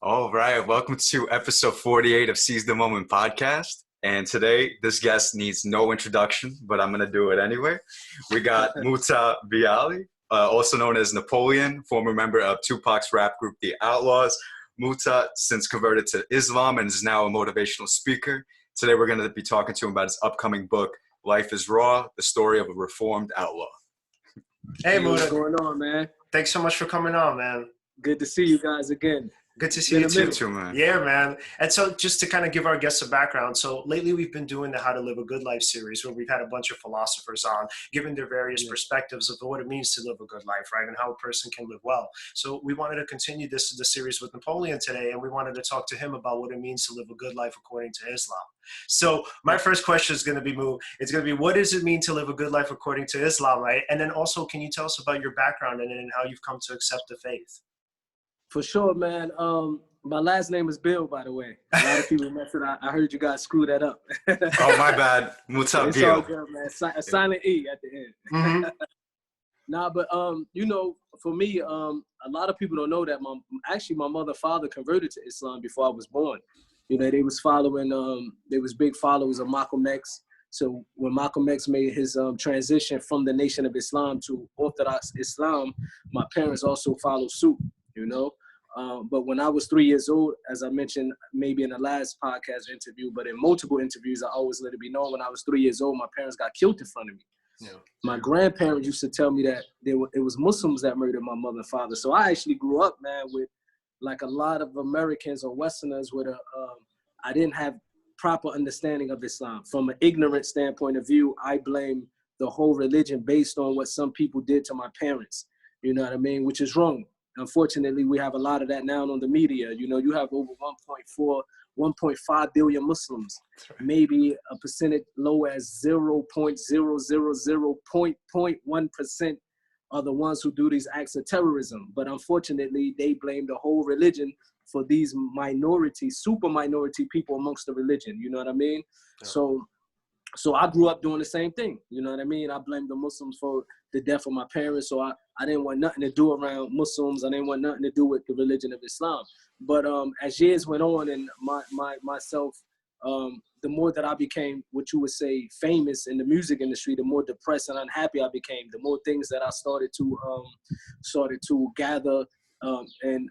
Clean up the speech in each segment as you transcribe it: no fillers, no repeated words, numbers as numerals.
All right, welcome to episode 48 of Seize the Moment podcast. And today, this guest needs no introduction, but I'm going to do it anyway. We got Mutah Beale, also known as Napoleon, former member of Tupac's rap group, the Outlawz. Mutah since converted to Islam and is now a motivational speaker. Today, we're going to be talking to him about his upcoming book, Life is Raw, the story of a reformed outlaw. Hey, Mutah. What's going on, man? Thanks so much for coming on, man. Good to see you guys again. Good to see you too, man. Yeah, man. And so just to kind of give our guests a background, so lately we've been doing the How to Live a Good Life series where we've had a bunch of philosophers on, giving their various perspectives of what it means to live a good life, right, and how a person can live well. So we wanted to continue the series with Napoleon today, and we wanted to talk to him about what it means to live a good life according to Islam. So my first question is going to be, what does it mean to live a good life according to Islam, right? And then also, can you tell us about your background and how you've come to accept the faith? For sure, man. My last name is Bill, by the way. A lot of people mess it up. I heard you guys screw that up. Oh, my bad. Mutah It's Beale. all good, man. A silent E at the end. Mm-hmm. Nah, but for me, a lot of people don't know that my mother and father converted to Islam before I was born. You know, they was following. They was big followers of Malcolm X. So when Malcolm X made his transition from the Nation of Islam to Orthodox Islam, my parents also followed suit. You know, but when I was 3 years old, as I mentioned, maybe in the last podcast interview, but in multiple interviews, I always let it be known when I was 3 years old, my parents got killed in front of me. Yeah. My grandparents used to tell me that it was Muslims that murdered my mother and father. So I actually grew up, man, with like a lot of Americans or Westerners with I didn't have proper understanding of Islam. From an ignorant standpoint of view, I blame the whole religion based on what some people did to my parents. You know what I mean? Which is wrong. Unfortunately, we have a lot of that now on the media. You know, you have over 1.5 billion Muslims. Right. Maybe a percentage low as 0.000.1% are the ones who do these acts of terrorism. But unfortunately, they blame the whole religion for these super minority people amongst the religion. You know what I mean? Yeah. So I grew up doing the same thing. You know what I mean? I blame the Muslims for the death of my parents. So I didn't want nothing to do around Muslims. I didn't want nothing to do with the religion of Islam. But as years went on and myself, the more that I became what you would say famous in the music industry, the more depressed and unhappy I became. The more things that I started to gather and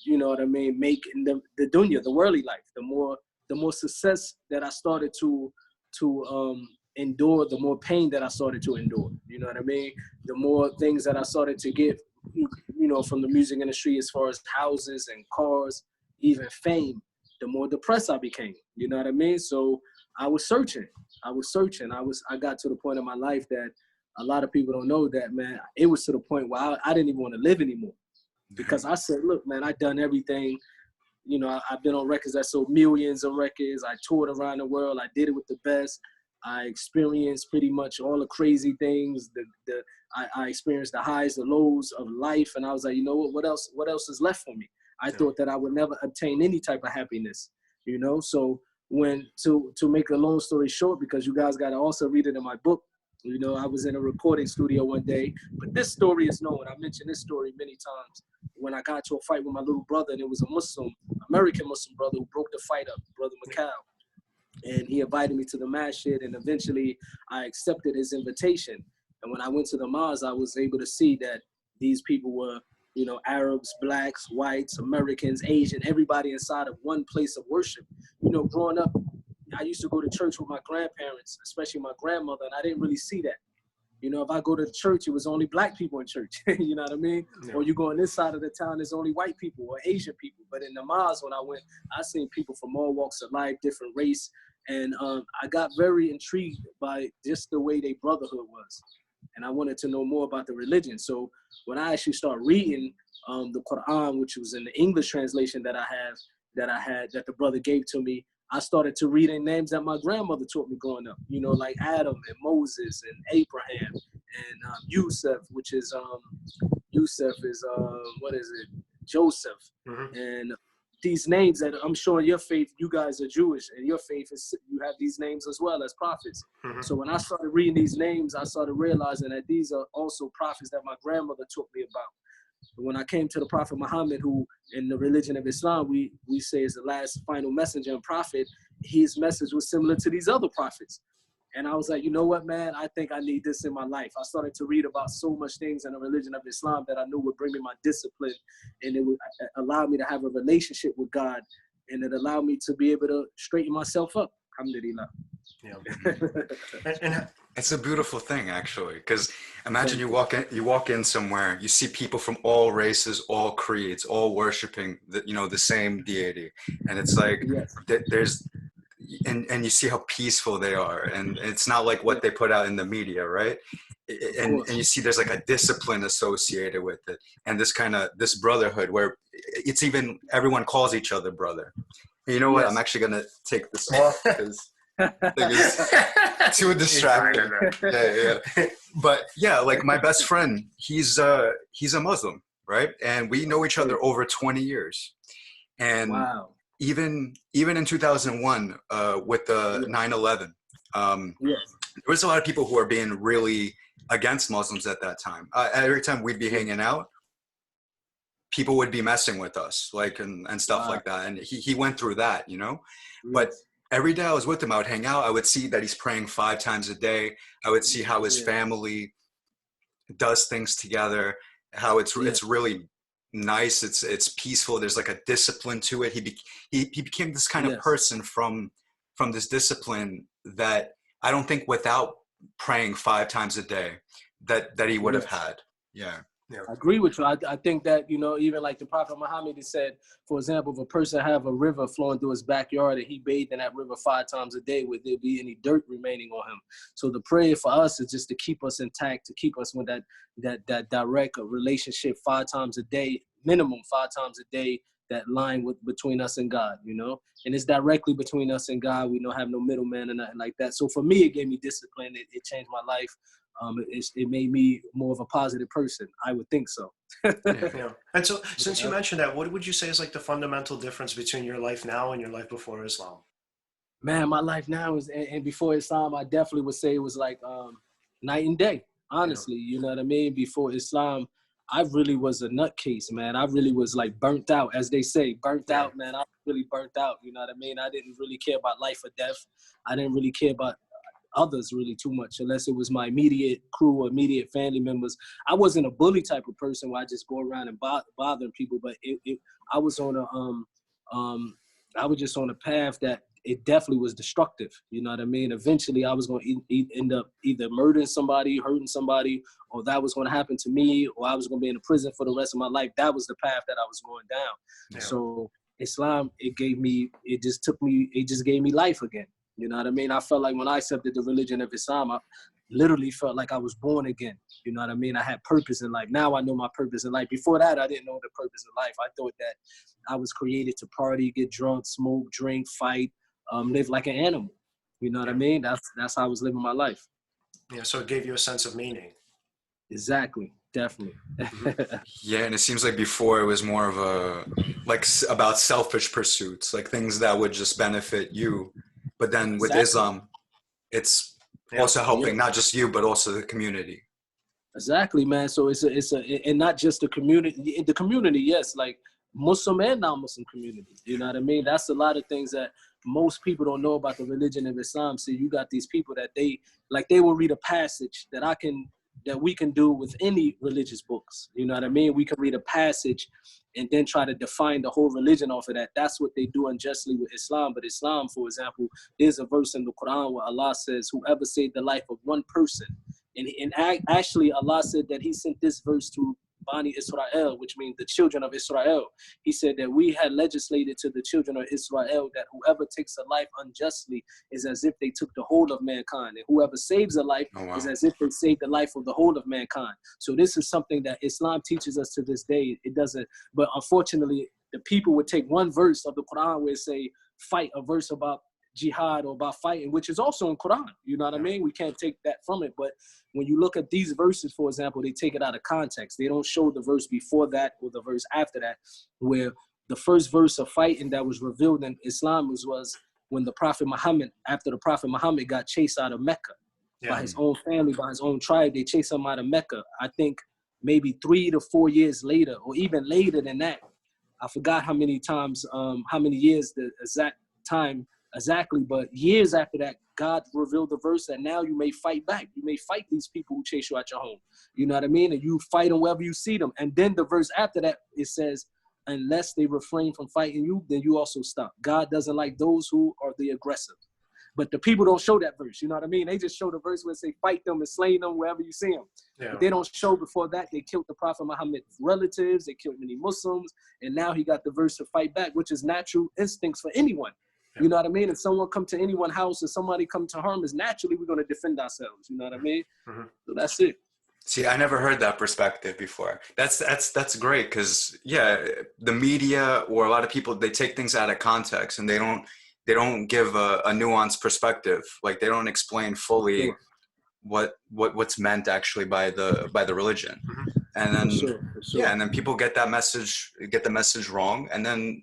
you know what I mean, make in the dunya, the worldly life. The more success that I started to endure, the more pain that I started to endure. You know what I mean? The more things that I started to get, you know, from the music industry as far as houses and cars, even fame, the more depressed I became. You know what I mean? So I was searching. I got to the point in my life that a lot of people don't know that, man. It was to the point where I didn't even want to live anymore. Because I said, look, man, I've done everything. You know, I've been on records that sold millions of records. I toured around the world. I did it with the best. I experienced pretty much all the crazy things. I experienced the highs, the lows of life. And I was like, you know what else is left for me? I thought that I would never obtain any type of happiness, you know? So to make a long story short, because you guys got to also read it in my book, you know, I was in a recording studio one day, but this story is known. I mentioned this story many times. When I got into a fight with my little brother, and it was a American Muslim brother who broke the fight up, Brother Macau. And he invited me to the masjid, and eventually I accepted his invitation. And when I went to the mosque, I was able to see that these people were, you know, Arabs, blacks, whites, Americans, Asian, everybody inside of one place of worship. You know, growing up, I used to go to church with my grandparents, especially my grandmother, and I didn't really see that. You know, if I go to the church, it was only black people in church. You know what I mean? Yeah. Or you go on this side of the town, there's only white people or Asian people. But in the mosque, when I went, I seen people from all walks of life, different race. And I got very intrigued by just the way their brotherhood was. And I wanted to know more about the religion. So when I actually started reading the Quran, which was in the English translation that the brother gave to me, I started to read in names that my grandmother taught me growing up, you know, like Adam and Moses and Abraham and Yusuf, which is, Joseph. Mm-hmm. And these names that I'm sure in your faith, you guys are Jewish, and your faith is, you have these names as well as prophets. Mm-hmm. So when I started reading these names, I started realizing that these are also prophets that my grandmother taught me about. when I came to the Prophet Muhammad, who in the religion of Islam, we say is the last final messenger and prophet, his message was similar to these other prophets. And I was like, you know what, man, I think I need this in my life. I started to read about so much things in the religion of Islam that I knew would bring me my discipline, and it would allow me to have a relationship with God, and it allowed me to be able to straighten myself up. Alhamdulillah. Yeah. and It's a beautiful thing, actually, because imagine you walk in somewhere, you see people from all races, all creeds, all worshiping the same deity, and it's like there's and you see how peaceful they are, and it's not like what they put out in the media, right? And you see there's like a discipline associated with it, and this brotherhood where it's even everyone calls each other brother. And you know what? I'm actually gonna take this off because it's too distracting. Yeah. But yeah, like my best friend, he's a Muslim, right? And we know each other over 20 years. And wow. Even in 2001, with the 9/11, there was a lot of people who were being really against Muslims at that time. Every time we'd be hanging out, people would be messing with us, like and stuff like that. And he went through that, But every day I was with him, I would hang out. I would see that he's praying 5 times a day. I would see how his family does things together, how it's really nice. It's peaceful. There's like a discipline to it. He became this kind of person from this discipline that I don't think without praying 5 times a day that he would have had. Yeah. I agree with you. I think that, even like the Prophet Muhammad, he said, for example, if a person have a river flowing through his backyard and he bathed in that river 5 times a day, would there be any dirt remaining on him? So the prayer for us is just to keep us intact, to keep us with that direct relationship 5 times a day, minimum 5 times a day, that line between us and God, and it's directly between us and God. We don't have no middleman or nothing like that. So for me, it gave me discipline. It changed my life. It made me more of a positive person. I would think so. Yeah. And so since you mentioned that, what would you say is like the fundamental difference between your life now and your life before Islam? Man, my life now is, and before Islam, I definitely would say it was like night and day, honestly. You know what I mean? Before Islam, I really was a nutcase, man. I really was like burnt out, as they say, burnt out, man. I was really burnt out, you know what I mean? I didn't really care about life or death. I didn't really care about others really too much, unless it was my immediate crew or immediate family members. I wasn't a bully type of person where I just go around and bothering people, but I was on I was just on a path that it definitely was destructive. You know what I mean? Eventually, I was going to end up either murdering somebody, hurting somebody, or that was going to happen to me, or I was going to be in a prison for the rest of my life. That was the path that I was going down. Yeah. So Islam, it just gave me life again. You know what I mean? I felt like when I accepted the religion of Islam, I literally felt like I was born again. You know what I mean? I had purpose in life. Now I know my purpose in life. Before that, I didn't know the purpose in life. I thought that I was created to party, get drunk, smoke, drink, fight, live like an animal. You know what I mean? That's how I was living my life. Yeah, so it gave you a sense of meaning. Exactly. Definitely. Yeah, and it seems like before it was more of about selfish pursuits, like things that would just benefit you. But then with Islam, it's also helping not just you, but also the community. Exactly, man. So it's and not just the community. The community, yes, like Muslim and non-Muslim community. You know what I mean? That's a lot of things that most people don't know about the religion of Islam. So you got these people that they will read a passage that we can do with any religious books. You know what I mean? We can read a passage and then try to define the whole religion off of that. That's what they do unjustly with Islam. But Islam, for example, there's a verse in the Quran where Allah says, whoever saved the life of one person. And actually, Allah said that he sent this verse to Bani Israel, which means the children of Israel. He said that we had legislated to the children of Israel that whoever takes a life unjustly is as if they took the whole of mankind. And whoever saves a life is as if they saved the life of the whole of mankind. So this is something that Islam teaches us to this day. It doesn't, but unfortunately, the people would take one verse of the Quran where it say, fight, a verse about jihad or about fighting, which is also in Quran. You know what I mean? We can't take that from it. But when you look at these verses, for example, they take it out of context. They don't show the verse before that or the verse after that, where the first verse of fighting that was revealed in Islam was when the Prophet Muhammad, after the Prophet Muhammad got chased out of Mecca by his own family, by his own tribe. They chased him out of Mecca. I think maybe 3 to 4 years later, or even later than that. I forgot how many times, how many years the exact time exactly, but years after that, God revealed the verse that now you may fight back. You may fight these people who chase you out your home. You know what I mean? And you fight them wherever you see them. And then the verse after that, it says, unless they refrain from fighting you, then you also stop. God doesn't like those who are the aggressive. But the people don't show that verse, you know what I mean? They just show the verse where it say fight them and slay them wherever you see them. Yeah. But they don't show before that they killed the Prophet Muhammad's relatives, they killed many Muslims, and now he got the verse to fight back, which is natural instincts for anyone. Yeah. You know what I mean? If someone come to anyone's house or somebody come to harm us, naturally we're going to defend ourselves, you know what I mean? Mm-hmm. So that's it. See, I never heard that perspective before. That's great because, yeah, the media or a lot of people, they take things out of context and they don't give a nuanced perspective. Like they don't explain fully what's meant actually by the religion. Mm-hmm. And then for sure. Yeah, and then people get the message wrong, and then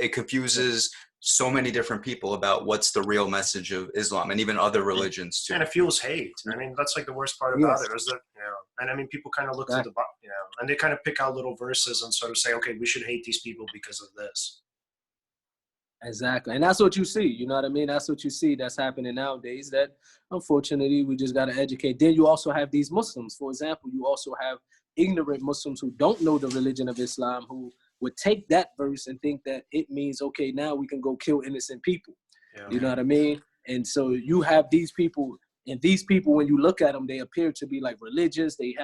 it confuses so many different people about what's the real message of Islam and even other religions too. And it fuels hate. I mean, that's like the worst part about it is that, and I mean, people kind of look to the, and they kind of pick out little verses and sort of say, okay, we should hate these people because of this. Exactly. And that's what you see. You know what I mean? That's what you see that's happening nowadays, that unfortunately we just got to educate. Then you also have these Muslims. For example, you also have ignorant Muslims who don't know the religion of Islam, who would take that verse and think that it means, okay, now we can go kill innocent people. Yeah. You know what I mean? And so you have these people, and these people, when you look at them, they appear to be like religious. They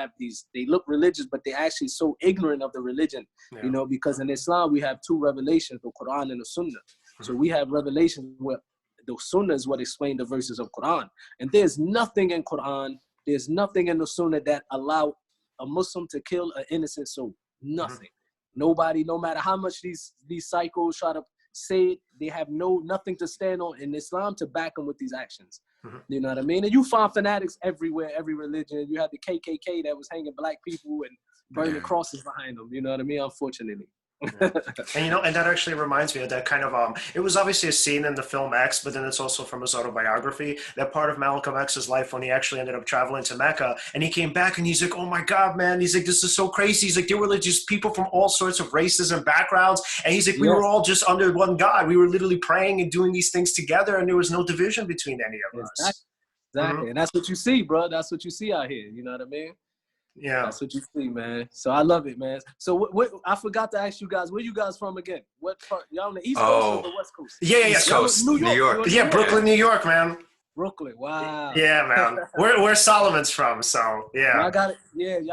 look religious, but they're actually so ignorant of the religion, you know, because in Islam, we have two revelations, the Quran and the Sunnah. Mm-hmm. So we have revelations where the Sunnah is what explain the verses of Quran. And there's nothing in Quran, there's nothing in the Sunnah that allow a Muslim to kill an innocent soul. Nothing. Mm-hmm. Nobody, no matter how much these psychos try to say it, they have nothing to stand on in Islam to back them with these actions. Mm-hmm. You know what I mean? And you find fanatics everywhere, every religion. You have the KKK that was hanging black people and burning crosses behind them. You know what I mean? Unfortunately. And and that actually reminds me of that kind of it was obviously a scene in the film X, but then it's also from his autobiography, that part of Malcolm X's life when he actually ended up traveling to Mecca, and he came back and he's like, oh my God, man, he's like, this is so crazy. He's like, there were just people from all sorts of races and backgrounds, and he's like, we were all just under one God. We were literally praying and doing these things together, and there was no division between any of us. Exactly. Mm-hmm. And that's what you see, bro. That's what you see out here. You know what I mean? Yeah, that's what you see, man. So I love it, man. So what I forgot to ask you guys, where you guys from again? What part? Y'all on the East Coast or the West Coast? Yeah. East Coast, New York. Yeah, Brooklyn, New York, man. Brooklyn, wow. Yeah, man. Where Solomon's from, so yeah. Y'all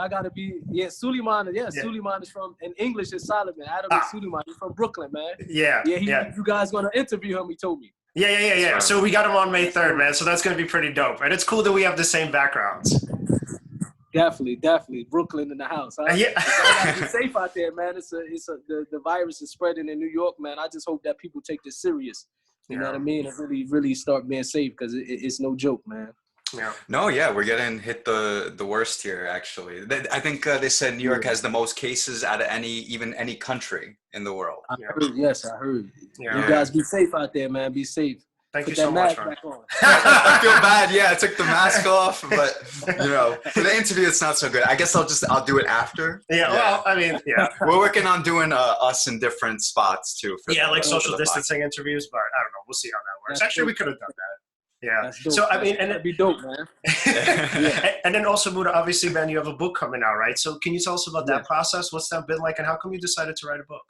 gotta be, Suleiman, Suleiman is from, in English is Solomon. Adam is Suleiman. He's from Brooklyn, man. Yeah. You guys gonna interview him, he told me. Yeah. So we got him on May 3rd, man. So that's gonna be pretty dope. And it's cool that we have the same backgrounds. Definitely. Brooklyn in the house. Huh? Yeah. Be safe out there, man. The virus is spreading in New York, man. I just hope that people take this serious. You know what I mean? And really start being safe, because it's no joke, man. Yeah. No, we're getting hit the worst here, actually. I think they said New York has the most cases out of any country in the world. I heard. Yeah. You guys be safe out there, man. Be safe. Thank you so much, man. I feel bad. Yeah, I took the mask off, but for the interview, it's not so good. I guess I'll do it after. Yeah. Well, I mean, we're working on doing us in different spots too. Like social distancing interviews, but I don't know. We'll see how that works. Actually, we could have done that. Yeah. So I mean, and that'd be dope, man. And then also, Mutah, obviously, man, you have a book coming out, right? So can you tell us about that process? What's that been like, and how come you decided to write a book?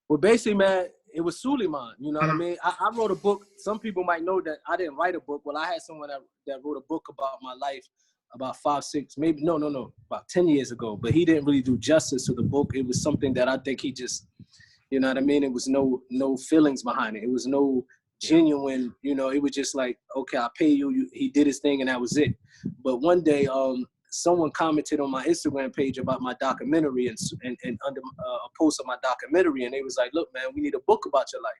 Well, basically, man, it was Suleiman, you know what I mean? I wrote a book. Some people might know that I didn't write a book. Well, I had someone that wrote a book about my life about 5, 6, maybe, no, about 10 years ago. But he didn't really do justice to the book. It was something that I think he just, you know what I mean? It was no feelings behind it. It was no genuine, it was just like, okay, I'll pay you. He did his thing and that was it. But one day, someone commented on my Instagram page about my documentary and under a post of my documentary, and they was like, look, man, we need a book about your life.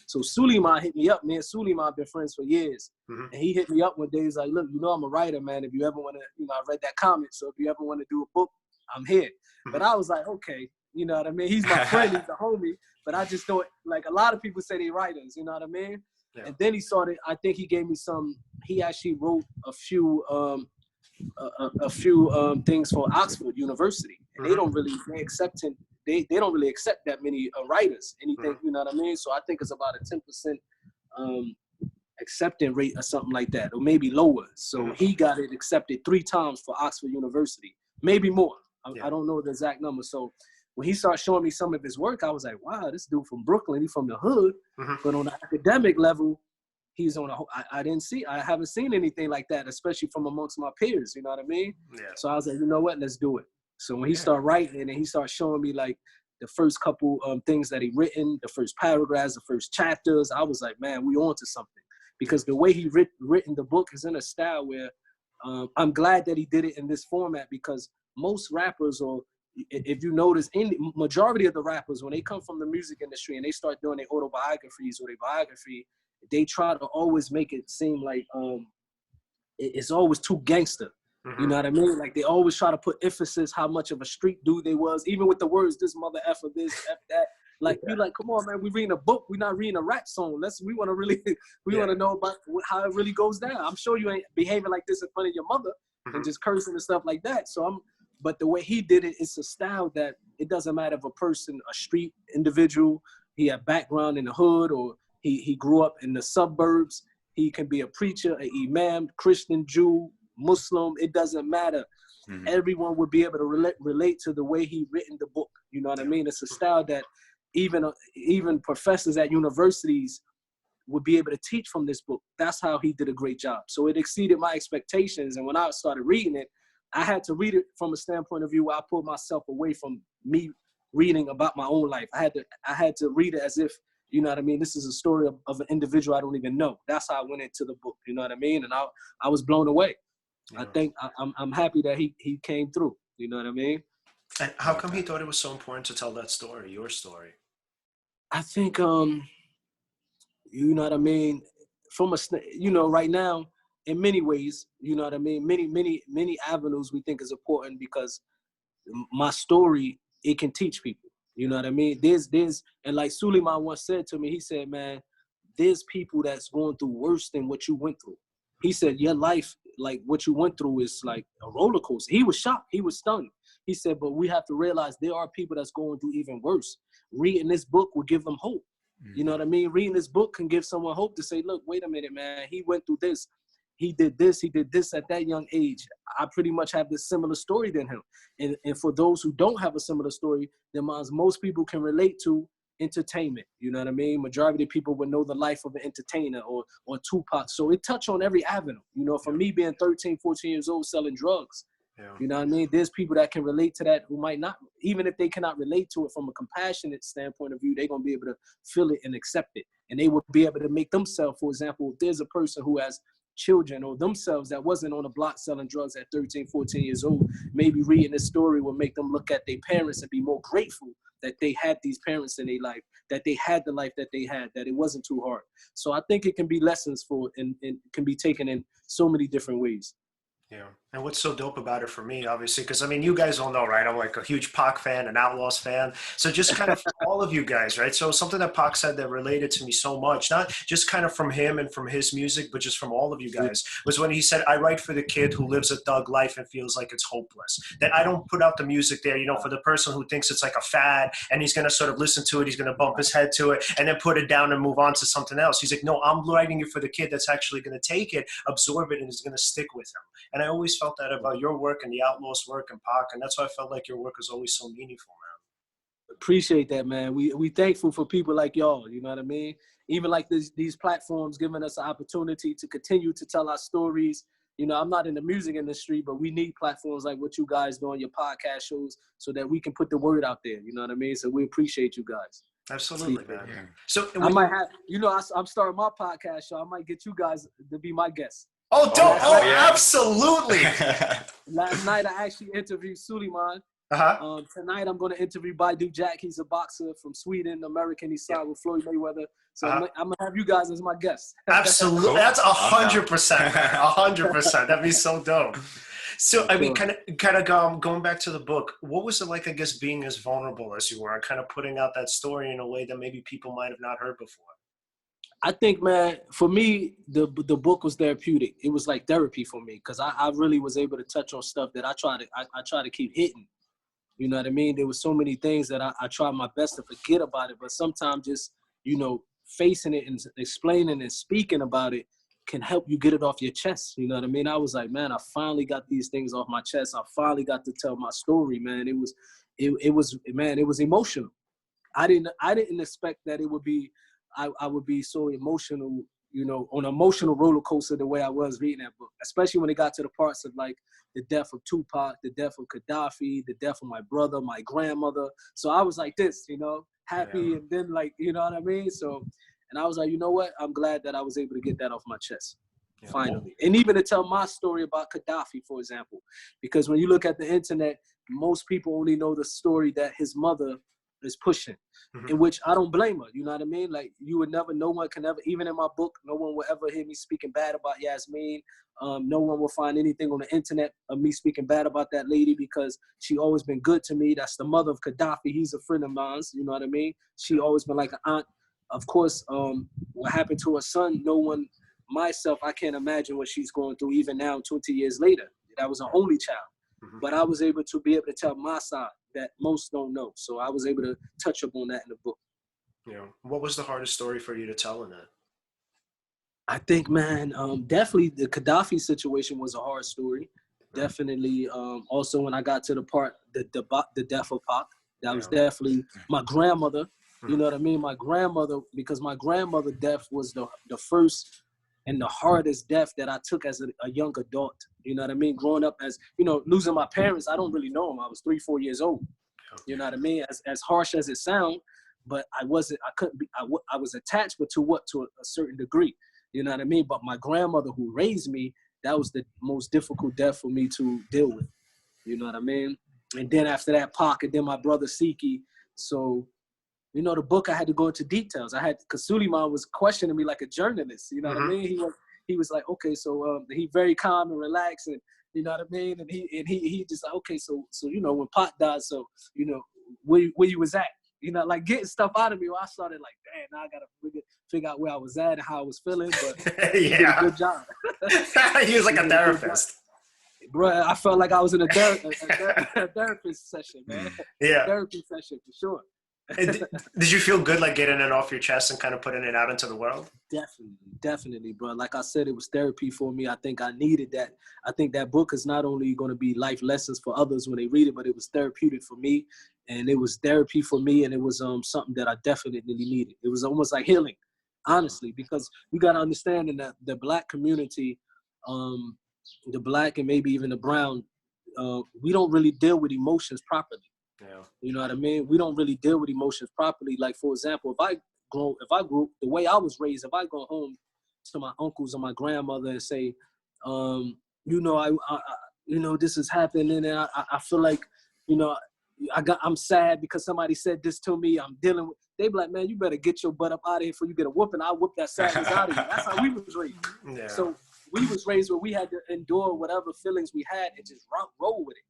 So Suleiman hit me up. Me and Suleiman have been friends for years. Mm-hmm. And he hit me up one day. He's like, look, I'm a writer, man. If you ever want to, I read that comment. So if you ever want to do a book, I'm here. Mm-hmm. But I was like, okay, you know what I mean? He's my friend, he's the homie. But I just don't, like a lot of people say they writers, you know what I mean? Yeah. And then he started, I think he gave me he actually wrote a few, a few things for Oxford University, and they Mm-hmm. don't really they don't really accept that many writers. Anything, Mm-hmm. you know what I mean? So I think it's about a 10% acceptance rate or something like that, or maybe lower. So Mm-hmm. he got it accepted 3 times for Oxford University, maybe more. Yeah. I don't know the exact number. So when he started showing me some of his work, I was like, wow, this dude from Brooklyn, he's from the hood, Mm-hmm. but on the academic level, he's on I haven't seen anything like that, especially from amongst my peers, you know what I mean? Yeah. So I was like, you know what, let's do it. So when he started writing and he started showing me like the first couple things that he written, the first paragraphs, the first chapters, I was like, man, we on to something. Because the way he written the book is in a style where I'm glad that he did it in this format, because most rappers, or if you notice, majority of the rappers, when they come from the music industry and they start doing their autobiographies or their biography, they try to always make it seem like it's always too gangster. Mm-hmm. You know what I mean? Like they always try to put emphasis how much of a street dude they was, even with the words, this mother effer, this, F that. Like, you like, come on, man, we reading a book. We're not reading a rap song. We want to really, want to know about how it really goes down. I'm sure you ain't behaving like this in front of your mother and just cursing and stuff like that. So but the way he did it, it's a style that it doesn't matter if a person, a street individual, he had background in the hood, or he grew up in the suburbs. He can be a preacher, an imam, Christian, Jew, Muslim. It doesn't matter. Mm-hmm. Everyone would be able to relate to the way he written the book. You know what I mean? It's a style that even professors at universities would be able to teach from this book. That's how he did a great job. So it exceeded my expectations. And when I started reading it, I had to read it from a standpoint of view where I pulled myself away from me reading about my own life. I had to read it as if, you know what I mean, this is a story of an individual I don't even know. That's how I went into the book, you know what I mean? And I was blown away. Yeah. I think I'm happy that he came through, you know what I mean? And how come he thought it was so important to tell that story, your story? I think, you know what I mean, right now, in many ways, you know what I mean, many avenues we think is important, because my story, it can teach people, you know what I mean? And like Suleiman once said to me, he said, man, there's people that's going through worse than what you went through. He said, your life, like what you went through, is like a roller coaster. He was shocked. He was stunned. He said, but we have to realize there are people that's going through even worse. Reading this book will give them hope. You know what I mean? Reading this book can give someone hope to say, look, wait a minute, man. He went through this. He did this at that young age. I pretty much have this similar story than him. And for those who don't have a similar story, then most people can relate to entertainment. You know what I mean? Majority of people would know the life of an entertainer or Tupac. So it touched on every avenue. You know, for me being 13, 14 years old selling drugs, you know what I mean? There's people that can relate to that who might not, even if they cannot relate to it from a compassionate standpoint of view, they're going to be able to feel it and accept it. And they will be able to make themselves, for example, if there's a person who has children or themselves that wasn't on the block selling drugs at 13, 14 years old, maybe reading this story will make them look at their parents and be more grateful that they had these parents in their life, that they had the life that they had, that it wasn't too hard. So I think it can be lessons and can be taken in so many different ways. Yeah. And what's so dope about it for me, obviously, because I mean, you guys all know, right? I'm like a huge Pac fan, an Outlawz fan. So just kind of all of you guys, right? So something that Pac said that related to me so much, not just kind of from him and from his music, but just from all of you guys, was when he said, I write for the kid who lives a thug life and feels like it's hopeless. That I don't put out the music there, you know, for the person who thinks it's like a fad and he's going to sort of listen to it, he's going to bump his head to it and then put it down and move on to something else. He's like, no, I'm writing it for the kid that's actually going to take it, absorb it, and is going to stick with him. And I always felt that about your work and the Outlawz work and Pac, and that's why I felt like your work is always so meaningful, man. Appreciate that, man. We thankful for people like y'all, you know what I mean? Even like these platforms giving us an opportunity to continue to tell our stories. You know, I'm not in the music industry, but we need platforms like what you guys do on your podcast shows so that we can put the word out there, you know what I mean? So we appreciate you guys. Absolutely, man. Yeah. So I might have, you know, I'm starting my podcast show. I might get you guys to be my guests. Oh, dope. Yeah. Absolutely. Last night, I actually interviewed Suleiman. Tonight, I'm going to interview Baidu Jack. He's a boxer from Sweden, American. He signed with Floyd Mayweather. So I'm going to have you guys as my guests. Absolutely. That's 100%, man. 100%. That'd be so dope. So, I mean, kind of going back to the book, what was it like, I guess, being as vulnerable as you were and kind of putting out that story in a way that maybe people might have not heard before? I think, man, for me, the book was therapeutic. It was like therapy for me because I really was able to touch on stuff that I try to keep hitting. You know what I mean? There were so many things that I tried my best to forget about it, but sometimes just, facing it and explaining and speaking about it can help you get it off your chest. You know what I mean? I was like, man, I finally got these things off my chest. I finally got to tell my story, man. It was emotional. I didn't expect that it would be, I would be so emotional, on an emotional roller coaster the way I was reading that book, especially when it got to the parts of like the death of Tupac, the death of Gaddafi, the death of my brother, my grandmother. So I was like this, happy. Yeah. And then like, you know what I mean? So, and I was like, you know what? I'm glad that I was able to get that off my chest. Yeah. Finally. And even to tell my story about Gaddafi, for example, because when you look at the internet, most people only know the story that his mother is pushing, in which I don't blame her. You know what I mean? Like you would never, no one can ever, even in my book, no one will ever hear me speaking bad about Yasmin. No one will find anything on the internet of me speaking bad about that lady because she always been good to me. That's the mother of Gaddafi. He's a friend of mine. You know what I mean? She always been like an aunt. Of course, what happened to her son, myself, I can't imagine what she's going through even now, 20 years later. That was her only child. But I was able to tell my side that most don't know. So I was able to touch up on that in the book. Yeah. What was the hardest story for you to tell in that? I think, man, definitely the Gaddafi situation was a hard story. Definitely. Also, when I got to the part, the death of Pac, that was definitely my grandmother. You know what I mean? My grandmother, because my grandmother's death was the first and the hardest death that I took as a young adult. You know what I mean? Growing up as, losing my parents, I don't really know them. I was 3-4 years old. You know what I mean? As harsh as it sounds, but I was attached, but to a certain degree. You know what I mean? But my grandmother who raised me, that was the most difficult death for me to deal with. You know what I mean? And then after that, Pac, and then my brother Siki. So, the book, I had to go into details. Because Suleiman was questioning me like a journalist. You know what I mean? He was like, okay, so he very calm and relaxed, and you know what I mean? And he just like, okay, so when Pac died, so where you was at? Like getting stuff out of me. Well, I started like, damn, now I gotta figure out where I was at and how I was feeling. But he did a good job. He was like a therapist. Bro, I felt like I was in a therapist session, man. Yeah. Therapy session for sure. Did you feel good, like getting it off your chest and kind of putting it out into the world? Definitely, bro. Like I said, it was therapy for me. I think I needed that. I think that book is not only going to be life lessons for others when they read it, but it was therapeutic for me, and it was therapy for me, and it was something that I definitely needed. It was almost like healing, honestly, because you got to understand in the Black community, the Black and maybe even the brown, we don't really deal with emotions properly. Yeah. You know what I mean? We don't really deal with emotions properly. Like, for example, if I grew the way I was raised, if I go home to my uncles or my grandmother and say, I this is happening, and I feel like, I'm sad because somebody said this to me. I'm dealing with. They be like, man, you better get your butt up out of here before you get a whooping. I'll whoop that sadness out of you. That's how we was raised. Yeah. So we was raised where we had to endure whatever feelings we had and just roll with it.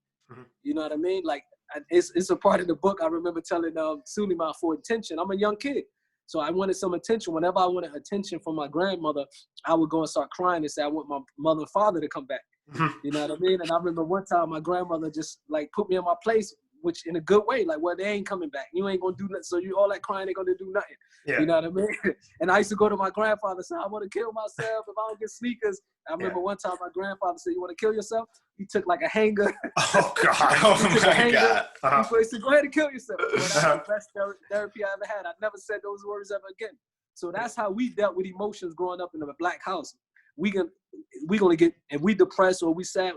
You know what I mean? Like, it's a part of the book. I remember telling Suleiman for attention. I'm a young kid, so I wanted some attention. Whenever I wanted attention from my grandmother, I would go and start crying and say, I want my mother and father to come back. You know what I mean? And I remember one time my grandmother just like put me in my place, which in a good way, like, well, they ain't coming back. You ain't gonna do nothing. So you all that crying, they gonna do nothing. Yeah. You know what I mean? And I used to go to my grandfather and say, I want to kill myself if I don't get sneakers. I remember one time my grandfather said, you want to kill yourself? He took like a hanger. Oh, God. Oh, my God. He said, go ahead and kill yourself. Well, that's the best therapy I ever had. I never said those words ever again. So that's how we dealt with emotions growing up in a Black house. We gonna get, if we depressed or we sad,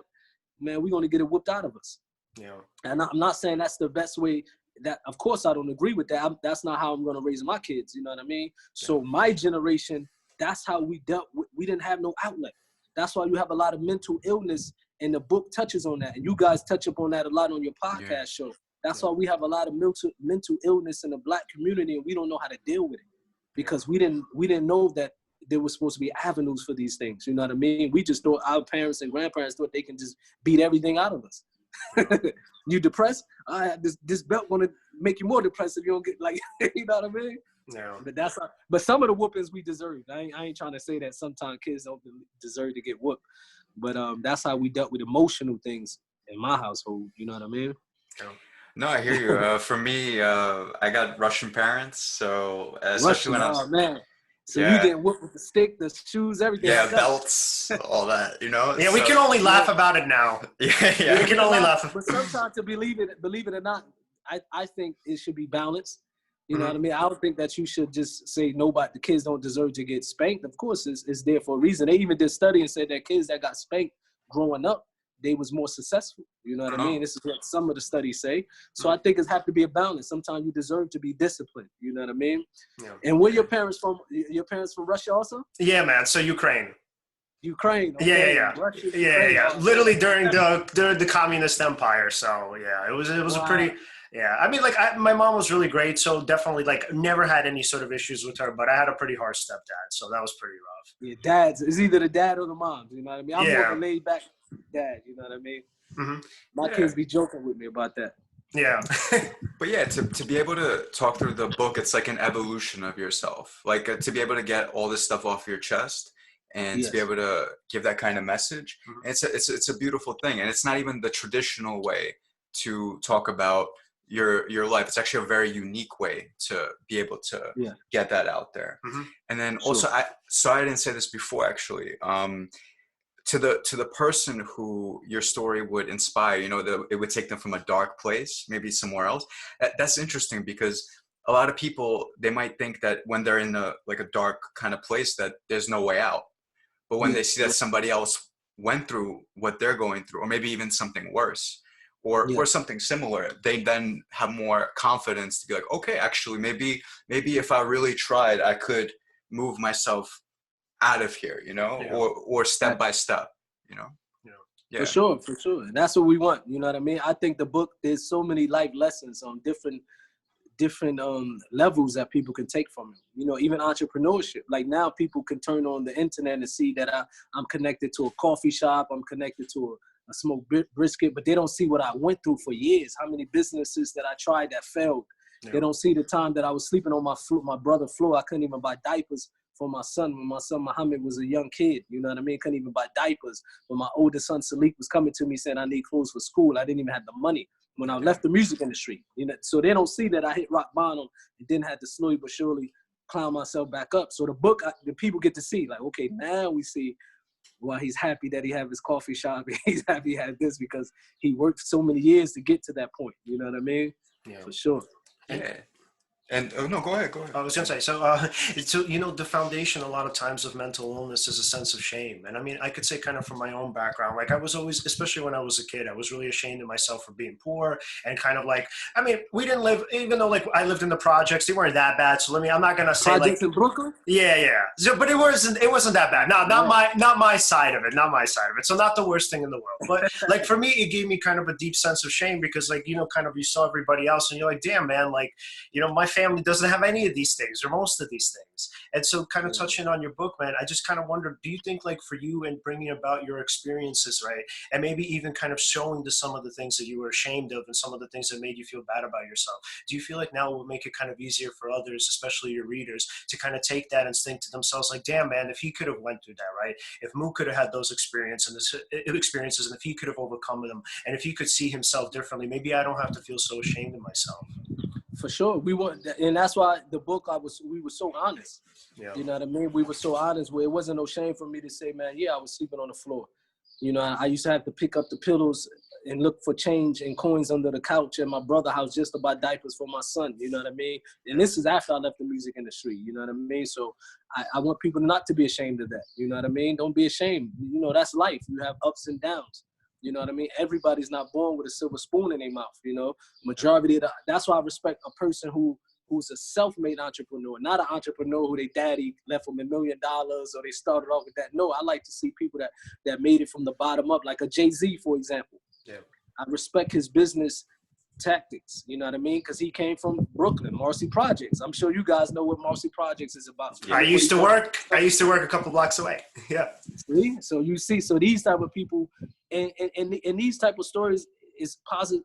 man, we're gonna get it whooped out of us. Yeah. And I'm not saying that's the best way. That, of course, I don't agree with that. That's not how I'm gonna raise my kids. You know what I mean? So my generation, that's how we dealt with. We didn't have no outlet. That's why you have a lot of mental illness, and the book touches on that. And you guys touch upon that a lot on your podcast show. That's why we have a lot of mental illness in the Black community, and we don't know how to deal with it because we didn't know that there was supposed to be avenues for these things. You know what I mean? We just thought our parents and grandparents thought they can just beat everything out of us. You depressed? This belt gonna make you more depressed if you don't get, like, you know what I mean? Yeah. But some of the whoopings we deserved. I ain't trying to say that sometimes kids don't deserve to get whooped, but that's how we dealt with emotional things in my household. You know what I mean? Yeah. No, I hear you. For me, I got Russian parents, so especially Russian, when I oh was, man. So you yeah, getting whooped with the stick, the shoes, everything. yeah, like that. belts, all that, you know. Yeah, we So can only laugh about it now. yeah, We yeah, can only laugh. But sometimes to believe it or not, I think it should be balanced. You know what I mean? I don't think that you should just say the kids don't deserve to get spanked. Of course, it's there for a reason. They even did study and said that kids that got spanked growing up, they was more successful. You know what I mean? This is what some of the studies say. So I think it has to be a balance. Sometimes you deserve to be disciplined. You know what I mean? Yeah. And where your parents from? Your parents from Russia also? Yeah, man. So Ukraine. Ukraine. Okay. Yeah. Russia, Yeah. Ukraine. Oh, Literally during the communist empire. So yeah, it was a pretty. Yeah, I mean, like my mom was really great, so definitely like never had any sort of issues with her. But I had a pretty harsh stepdad, so that was pretty rough. Yeah, dads. It's either the dad or the mom. You know what I mean? I'm more of Yeah. a laid back dad. You know what I mean? Mm-hmm. My kids be joking with me about that. Yeah. but yeah, to be able to talk through the book, it's like an evolution of yourself. Like to be able to get all this stuff off your chest and to be able to give that kind of message, it's a beautiful thing, and it's not even the traditional way to talk about your life. It's actually a very unique way to be able to get that out there. And then also, I didn't say this before actually. To the person who your story would inspire, you know, it would take them from a dark place, maybe somewhere else. That's interesting because a lot of people, they might think that when they're in a dark kind of place that there's no way out. But when they see that somebody else went through what they're going through, or maybe even something worse, or something similar, they then have more confidence to be like, okay, actually, maybe if I really tried, I could move myself out of here, you know, or step by step, you know. Yeah. For sure. And that's what we want. You know what I mean? I think the book, there's so many life lessons on different levels that people can take from it. You know, even entrepreneurship. Like now people can turn on the internet and see that I'm connected to a coffee shop. I'm connected to a smoked brisket, but they don't see what I went through for years. How many businesses that I tried that failed. They don't see the time that I was sleeping on my brother's floor. I couldn't even buy diapers for my son when my son Muhammad was a young kid. You know what I mean? Couldn't even buy diapers. When my oldest son Salik was coming to me saying I need clothes for school, I didn't even have the money when I left the music industry. You know, so they don't see that I hit rock bottom and then had to slowly but surely climb myself back up. So the book, the people get to see like, okay, now we see why he's happy that he have his coffee shop. He's happy he had this because he worked so many years to get to that point. You know what I mean? Yeah. For sure. Yeah. And no, go ahead. I was going to say, so you know, the foundation a lot of times of mental illness is a sense of shame. And I mean, I could say kind of from my own background, like I was always, especially when I was a kid, I was really ashamed of myself for being poor and kind of like, I mean, we didn't live, even though like I lived in the projects, they weren't that bad. So I'm not going to say projects in Brooklyn? Yeah. So, but it wasn't that bad. No, not my side of it. So not the worst thing in the world. But like for me, it gave me kind of a deep sense of shame because like, you know, kind of you saw everybody else and you're like, damn, man, like, you know, my family doesn't have any of these things or most of these things. And so kind of touching on your book, man, I just kind of wondered, do you think like for you and bringing about your experiences, right, and maybe even kind of showing to some of the things that you were ashamed of and some of the things that made you feel bad about yourself, do you feel like now it will make it kind of easier for others, especially your readers, to kind of take that and think to themselves like, damn, man, if he could have went through that, right, if Mu could have had those experiences and if he could have overcome them and if he could see himself differently, maybe I don't have to feel so ashamed of myself. For sure. We want, and that's why the book, we were so honest. Yeah. You know what I mean? We were so honest where it wasn't no shame for me to say, man, yeah, I was sleeping on the floor. You know, I used to have to pick up the pillows and look for change and coins under the couch at my brother's house just to buy diapers for my son. You know what I mean? And this is after I left the music industry. You know what I mean? So I want people not to be ashamed of that. You know what I mean? Don't be ashamed. You know, that's life. You have ups and downs. You know what I mean? Everybody's not born with a silver spoon in their mouth, you know? Majority of that's why I respect a person who's a self-made entrepreneur, not an entrepreneur who their daddy left them $1 million or they started off with that. No, I like to see people that made it from the bottom up, like a Jay-Z, for example. Yeah. I respect his business tactics, you know what I mean? Because he came from Brooklyn, Marcy Projects. I'm sure you guys know what Marcy Projects is about. I used to work a couple blocks away. Yeah. See? So you see, so these type of people and these type of stories, is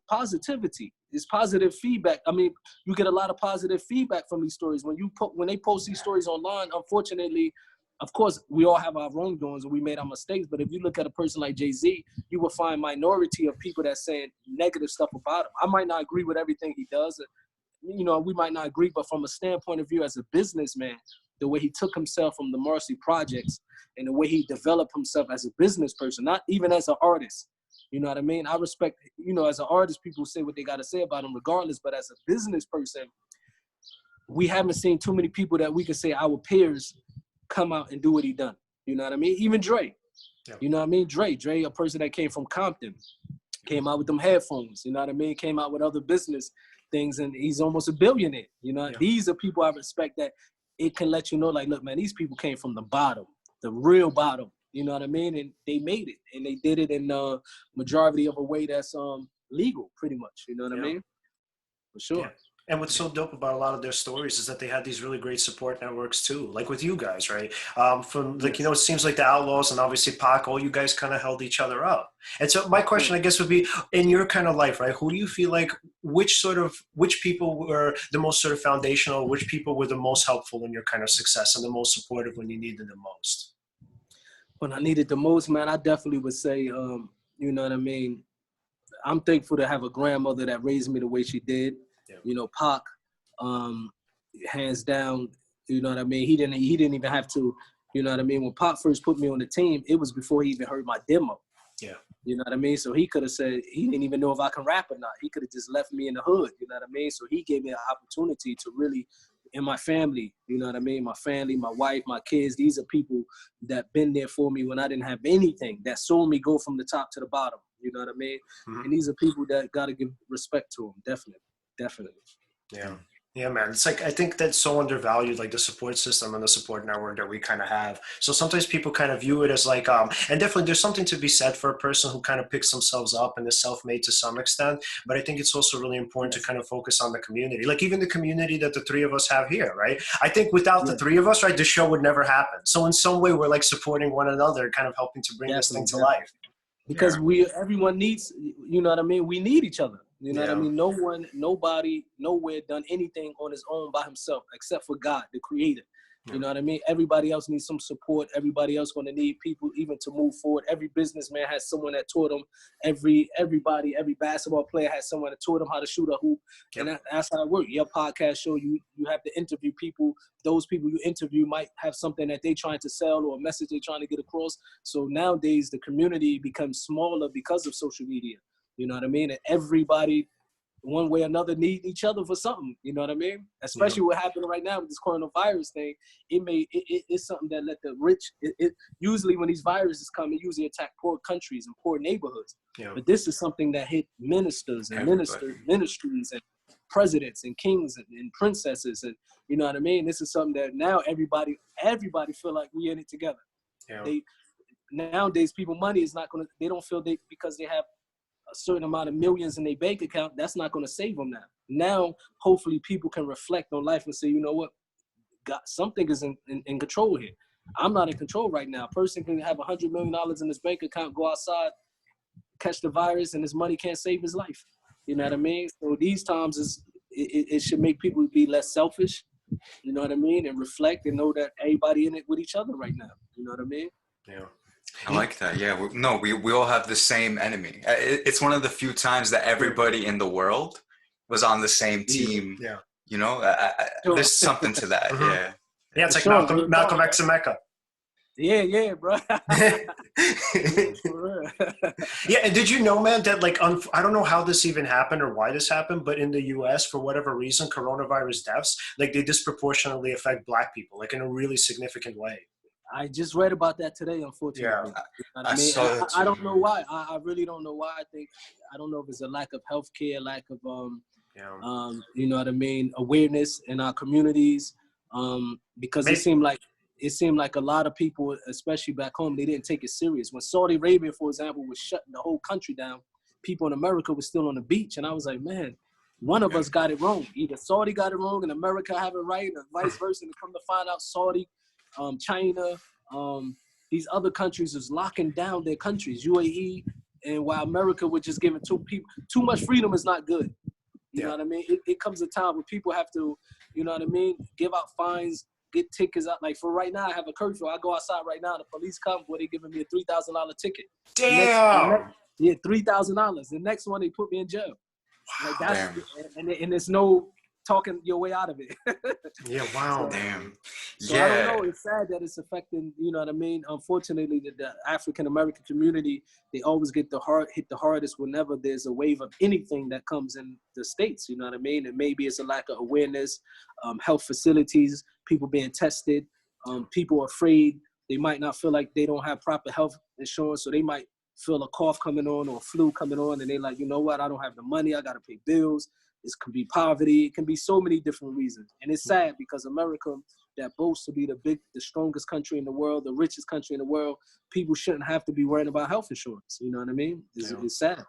positivity. It's positive feedback. I mean, you get a lot of positive feedback from these stories. When they post these stories online, unfortunately, of course, we all have our wrongdoings and we made our mistakes. But if you look at a person like Jay-Z, you will find minority of people that's saying negative stuff about him. I might not agree with everything he does. You know, we might not agree, but from a standpoint of view as a businessman, the way he took himself from the Marcy Projects and the way he developed himself as a business person, not even as an artist. You know what I mean? I respect, you know, as an artist, people say what they got to say about him regardless. But as a business person, we haven't seen too many people that we can say our peers come out and do what he done. You know what I mean? Even Dre. Yeah. You know what I mean? Dre, a person that came from Compton, came out with them headphones. You know what I mean? Came out with other business things, and he's almost a billionaire. You know, these are people I respect that it can let you know, like, look, man, these people came from the bottom, the real bottom. You know what I mean? And they made it, and they did it in a majority of a way that's legal, pretty much. You know what I mean? For sure. Yeah. And what's so dope about a lot of their stories is that they had these really great support networks too, like with you guys, right? From like, you know, it seems like the Outlawz and obviously Pac, all you guys kind of held each other up. And so my question, I guess, would be, in your kind of life, right? Who do you feel like, which people were the most sort of foundational, which people were the most helpful in your kind of success and the most supportive when you needed the most? When I needed the most, man, I definitely would say, you know what I mean? I'm thankful to have a grandmother that raised me the way she did. Yeah. You know, Pac, hands down, you know what I mean? He didn't even have to, you know what I mean? When Pac first put me on the team, it was before he even heard my demo. Yeah. You know what I mean? So he could have said, he didn't even know if I can rap or not. He could have just left me in the hood, you know what I mean? So he gave me an opportunity to really, in my family, you know what I mean? My family, my wife, my kids, these are people that been there for me when I didn't have anything, that saw me go from the top to the bottom, you know what I mean? Mm-hmm. And these are people that got to give respect to them, definitely. Yeah. Yeah, man. It's like, I think that's so undervalued, like the support system and the support network that we kind of have. So sometimes people kind of view it as like, and definitely there's something to be said for a person who kind of picks themselves up and is self-made to some extent. But I think it's also really important to kind of focus on the community, like even the community that the three of us have here, right? I think without the three of us, right, the show would never happen. So in some way, we're like supporting one another, kind of helping to bring this thing to life. Because everyone needs, you know what I mean? We need each other. You know what I mean? Nobody, nowhere done anything on his own by himself, except for God, the creator. You know what I mean? Everybody else needs some support. Everybody else going to need people even to move forward. Every businessman has someone that taught them. Every basketball player has someone that taught them how to shoot a hoop. And that's how it works. Your podcast show, you have to interview people. Those people you interview might have something that they're trying to sell or a message they're trying to get across. So nowadays, the community becomes smaller because of social media. You know what I mean? And everybody, one way or another, need each other for something. You know what I mean? Especially what happened right now with this coronavirus thing. It's something that let the rich. Usually when these viruses come, it usually attack poor countries and poor neighborhoods. Yeah. But this is something that hit ministers and ministries and presidents and kings and princesses, and you know what I mean. This is something that now everybody feel like we in it together. Yeah. Nowadays, people money is not gonna. They don't feel because they have a certain amount of millions in their bank account, that's not going to save them now. Now, hopefully, people can reflect on life and say, you know what, God, something is in control here. I'm not in control right now. A person can have $100 million in his bank account, go outside, catch the virus, and his money can't save his life. You know what I mean? So these times, it should make people be less selfish, you know what I mean, and reflect and know that everybody in it with each other right now. You know what I mean? Yeah. I like that. Yeah. We all have the same enemy. It's one of the few times that everybody in the world was on the same team. Yeah. You know, there's something to that. Yeah. Yeah. It's like Malcolm X and Mecca. Yeah, bro. Yeah, and did you know, man, that like, I don't know how this even happened or why this happened, but in the U.S., for whatever reason, coronavirus deaths, like they disproportionately affect Black people, like in a really significant way. I just read about that today, unfortunately. Yeah, I don't know why. I really don't know why. I don't know if it's a lack of healthcare, lack of, you know what I mean, awareness in our communities. Because it seemed like a lot of people, especially back home, they didn't take it serious. When Saudi Arabia, for example, was shutting the whole country down, people in America were still on the beach. And I was like, man, one of us got it wrong. Either Saudi got it wrong and America have it right, or vice versa. And come to find out Saudi, China, these other countries is locking down their countries, UAE, And while America was just giving too much freedom is not good. You know what I mean? It comes a time where people have to, you know what I mean, give out fines, get tickets out. Like for right now, I have a curfew. I go outside right now, the police come, boy, they giving me a $3,000 ticket. Damn. Yeah, $3,000. The next one, they put me in jail. Wow. Like that's, and there's no talking your way out of it. Yeah, wow. So, Damn. So I don't know. It's sad that it's affecting, you know what I mean? Unfortunately, the African-American community, they always get hit the hardest whenever there's a wave of anything that comes in the States, you know what I mean? And maybe it's a lack of awareness, health facilities, people being tested, people are afraid. They might not feel like they don't have proper health insurance, so they might feel a cough coming on or a flu coming on, and they're like, you know what? I don't have the money. I got to pay bills. It can be poverty. It can be so many different reasons. And it's sad because America, that boasts to be the strongest country in the world, the richest country in the world, people shouldn't have to be worrying about health insurance. You know what I mean? It's sad.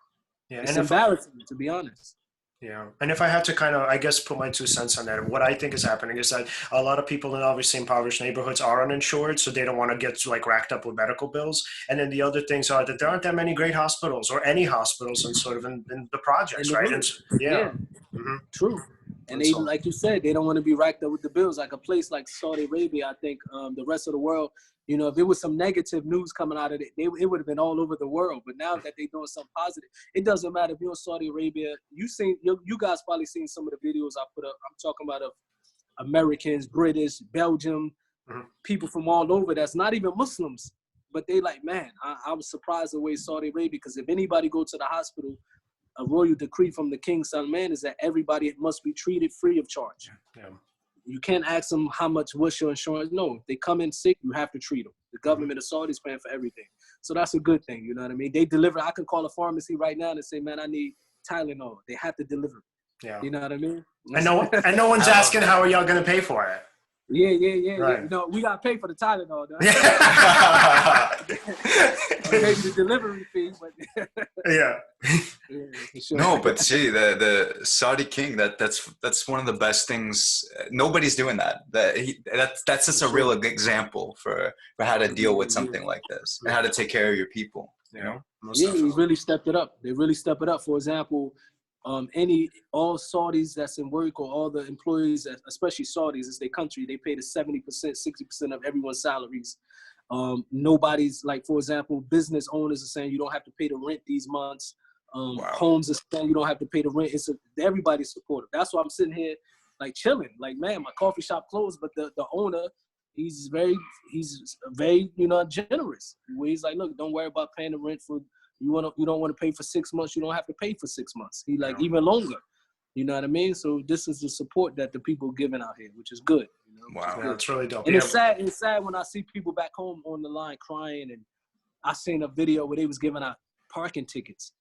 Yeah, it's embarrassing, to be honest. Yeah. And if I had to kind of, I guess, put my 2 cents on that, what I think is happening is that a lot of people in obviously impoverished neighborhoods are uninsured, so they don't want to get like racked up with medical bills. And then the other things are that there aren't that many great hospitals or any hospitals in sort of in the projects, right? And, yeah. Mm-hmm. True. And they, like you said, they don't want to be racked up with the bills. Like a place like Saudi Arabia, I think the rest of the world, you know, if there was some negative news coming out of it, it would have been all over the world. But now that they're doing something positive, it doesn't matter if you're in Saudi Arabia. You guys probably seen some of the videos I put up. I'm talking about of Americans, British, Belgium, people from all over that's not even Muslims. But they like, man, I was surprised the way Saudi Arabia, because if anybody go to the hospital, a royal decree from the King Salman is that everybody must be treated free of charge. Yeah. You can't ask them what's your insurance. No, if they come in sick, you have to treat them. The government of Saudi is paying for everything. So that's a good thing, you know what I mean? They deliver. I can call a pharmacy right now and say, man, I need Tylenol. They have to deliver. Yeah. You know what I mean? And no one's asking how are y'all going to pay for it. Yeah. Right. You know, we got to pay for the Tylenol, though. Maybe the delivery fee, but yeah. Sure. No, but see, the Saudi king, that's one of the best things. Nobody's doing that. That's just a real example for how to deal with something like this and how to take care of your people. You know? Yeah, they really stepped it up. They really stepped it up. For example, all Saudis that's in work, or all the employees, especially Saudis, it's their country, they pay the 70%, 60% of everyone's salaries. Nobody's like, for example, business owners are saying you don't have to pay the rent these months. Homes are saying you don't have to pay the rent. Everybody's supportive. That's why I'm sitting here like chilling. Like, man, my coffee shop closed, but the owner, he's very generous. Where he's like, look, don't worry about paying the rent for. You don't want to pay for 6 months. You don't have to pay for 6 months. He like even longer. You know what I mean? So this is the support that the people giving out here, which is good. You know? Wow, that's really dope. And it's sad when I see people back home on the line crying. And I seen a video where they was giving out parking tickets.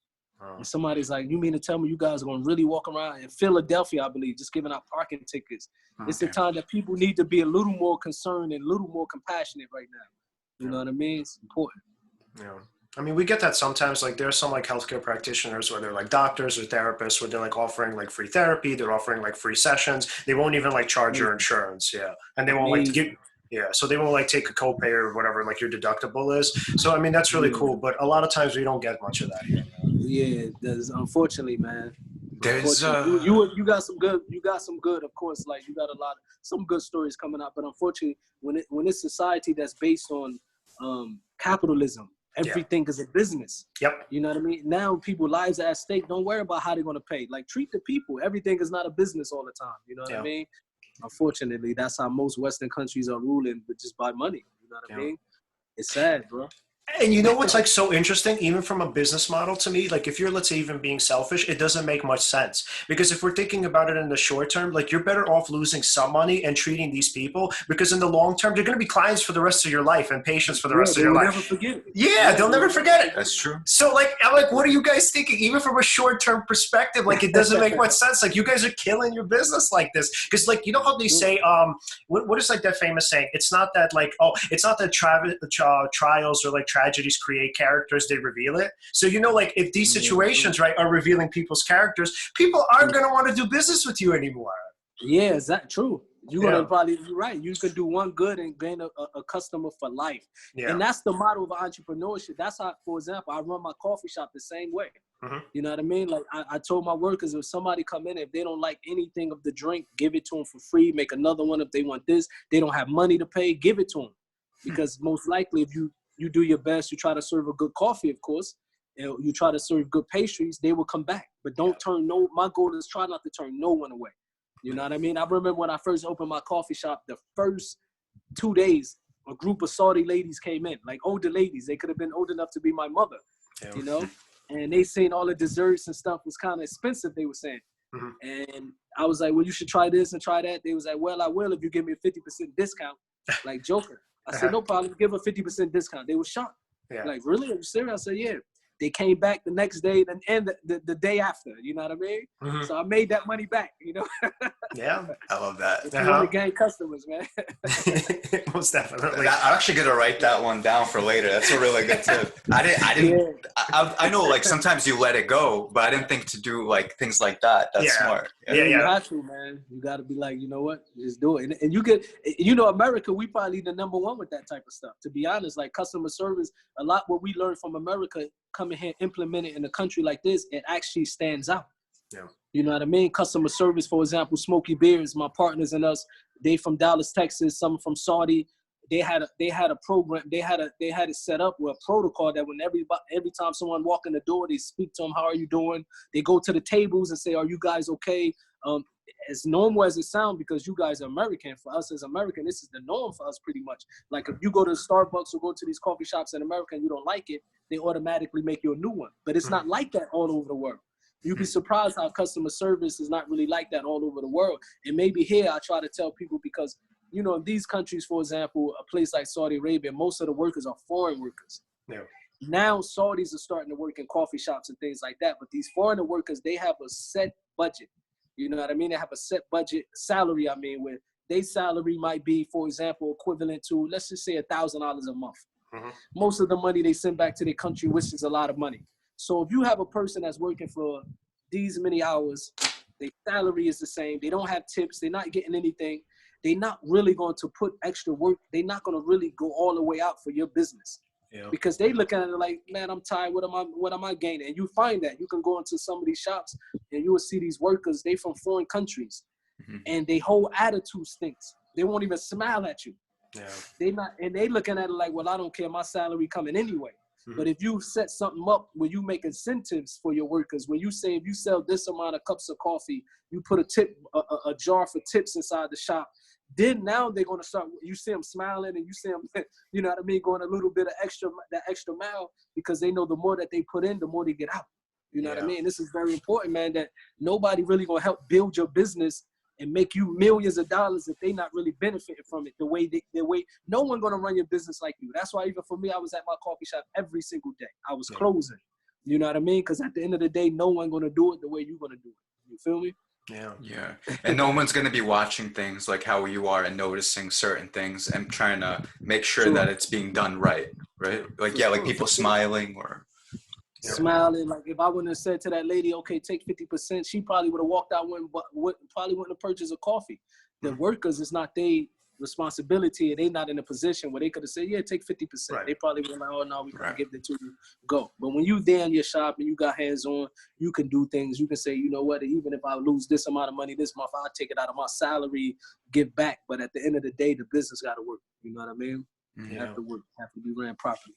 And somebody's like, you mean to tell me you guys are going to really walk around in Philadelphia, I believe, just giving out parking tickets? It's the time that people need to be a little more concerned and a little more compassionate right now. You know what I mean? It's important. Yeah. I mean, we get that sometimes. Like, there are some like healthcare practitioners, whether like doctors or therapists, where they're like offering like free therapy. They're offering like free sessions. They won't even like charge your insurance. Yeah. And they won't like give. Yeah. So they won't like take a copay or whatever like your deductible is. So, I mean, that's really cool. But a lot of times we don't get much of that here. Yeah. There's, unfortunately, man. There's you got some good, of course, like you got some good stories coming out. But unfortunately, when it's society that's based on capitalism, everything is a business. Yep. You know what I mean? Now people's lives are at stake. Don't worry about how they're going to pay. Like, treat the people. Everything is not a business all the time. You know what I mean? Unfortunately, that's how most Western countries are ruling, but just by money. You know what I mean? It's sad, bro. And you know what's like so interesting, even from a business model to me, like if you're, let's say, even being selfish, it doesn't make much sense. Because if we're thinking about it in the short term, like you're better off losing some money and treating these people, because in the long term, they're going to be clients for the rest of your life and patients for the rest of your life. They'll never forget it. Yeah, they'll never forget it. That's true. So like, I'm like, what are you guys thinking? Even from a short-term perspective, like it doesn't make much sense. Like you guys are killing your business like this. Because like, you know how they say, what is like that famous saying? It's not that like, it's not that trials or like tragedies create characters, they reveal it. So, you know, like if these situations, right, are revealing people's characters, people aren't going to want to do business with you anymore. Yeah, is that true? You're gonna probably, you're right. You could do one good and gain a customer for life. Yeah. And that's the model of entrepreneurship. That's how, for example, I run my coffee shop the same way. You know what I mean? Like I told my workers, if somebody come in, if they don't like anything of the drink, give it to them for free. Make another one. If they want this, they don't have money to pay, give it to them. Because most likely, if you do your best, you try to serve a good coffee, of course, you try to serve good pastries, they will come back. But don't turn my goal is try not to turn no one away. You know what I mean? I remember when I first opened my coffee shop, the first 2 days, a group of Saudi ladies came in, like older ladies. They could have been old enough to be my mother, you know? And they seen all the desserts and stuff was kind of expensive, they were saying. And I was like, well, you should try this and try that. They was like, well, I will if you give me a 50% discount, like Joker. I said, no problem, give a 50% discount. They were shocked. Like, really? Are you serious? I said, yeah. They came back the next day and the day after, you know what I mean? So I made that money back, you know? Yeah, I love that. You want to gain customers, man. Most definitely. I'm actually gonna write that one down for later. That's a really good tip. I know, like, sometimes you let it go, but I didn't think to do like things like that. That's smart. You have to, man. You got to be like, you know what, just do it. And you get, you know, America, we probably the #1 with that type of stuff. To be honest, like customer service, a lot what we learned from America, coming here, implement it in a country like this, it actually stands out. You know what I mean? Customer service, for example, Smoky Beers, my partners and us, they from Dallas, Texas, some from Saudi. They had a program. They had it set up with a protocol that when every time someone walk in the door, they speak to them. How are you doing? They go to the tables and say, "Are you guys okay?" As normal as it sounds, because you guys are American. For us as American, this is the norm for us pretty much. Like if you go to Starbucks or go to these coffee shops in America and you don't like it, they automatically make you a new one. But it's not like that all over the world. You'd be surprised how customer service is not really like that all over the world. And maybe here I try to tell people because, you know, in these countries, for example, a place like Saudi Arabia, most of the workers are foreign workers. Now Saudis are starting to work in coffee shops and things like that. But these foreigner workers, they have a set budget. You know what I mean? They have a set budget salary, where their salary might be, for example, equivalent to, let's just say $1,000 a month. Most of the money they send back to their country, which is a lot of money. So if you have a person that's working for these many hours, their salary is the same. They don't have tips. They're not getting anything. They're not really going to put extra work. They're not going to really go all the way out for your business. Because they look at it like, man, I'm tired. What am I gaining? And you find that you can go into some of these shops and you will see these workers. They from foreign countries, and their whole attitude stinks. They won't even smile at you. They looking at it like, well, I don't care. My salary coming anyway. But if you set something up where you make incentives for your workers, where you say if you sell this amount of cups of coffee, you put a jar for tips inside the shop. Then now they're going to start, you see them smiling and you see them, you know what I mean, going a little bit of that extra mile, because they know the more that they put in, the more they get out. You know what I mean? This is very important, man, that nobody really going to help build your business and make you millions of dollars if they not really benefiting from it the way no one going to run your business like you. That's why even for me, I was at my coffee shop every single day. I was closing. You know what I mean? Because at the end of the day, no one going to do it the way you're going to do it. You feel me? Yeah. And no one's going to be watching things like how you are and noticing certain things and trying to make sure that it's being done right? Like, like people smiling or smiling. Like if I wouldn't have said to that lady, okay, take 50%, she probably would have walked out and probably wouldn't have purchased a coffee. The workers, it's not their responsibility, and they not in a position where they could have said, yeah, take 50%. They probably would have like, oh no, we can't give it to you. Go. But when you there in your shop and you got hands on, you can do things. You can say, you know what, even if I lose this amount of money this month, I'll take it out of my salary, give back. But at the end of the day, the business got to work. You know what I mean? You have to work, have to be ran properly.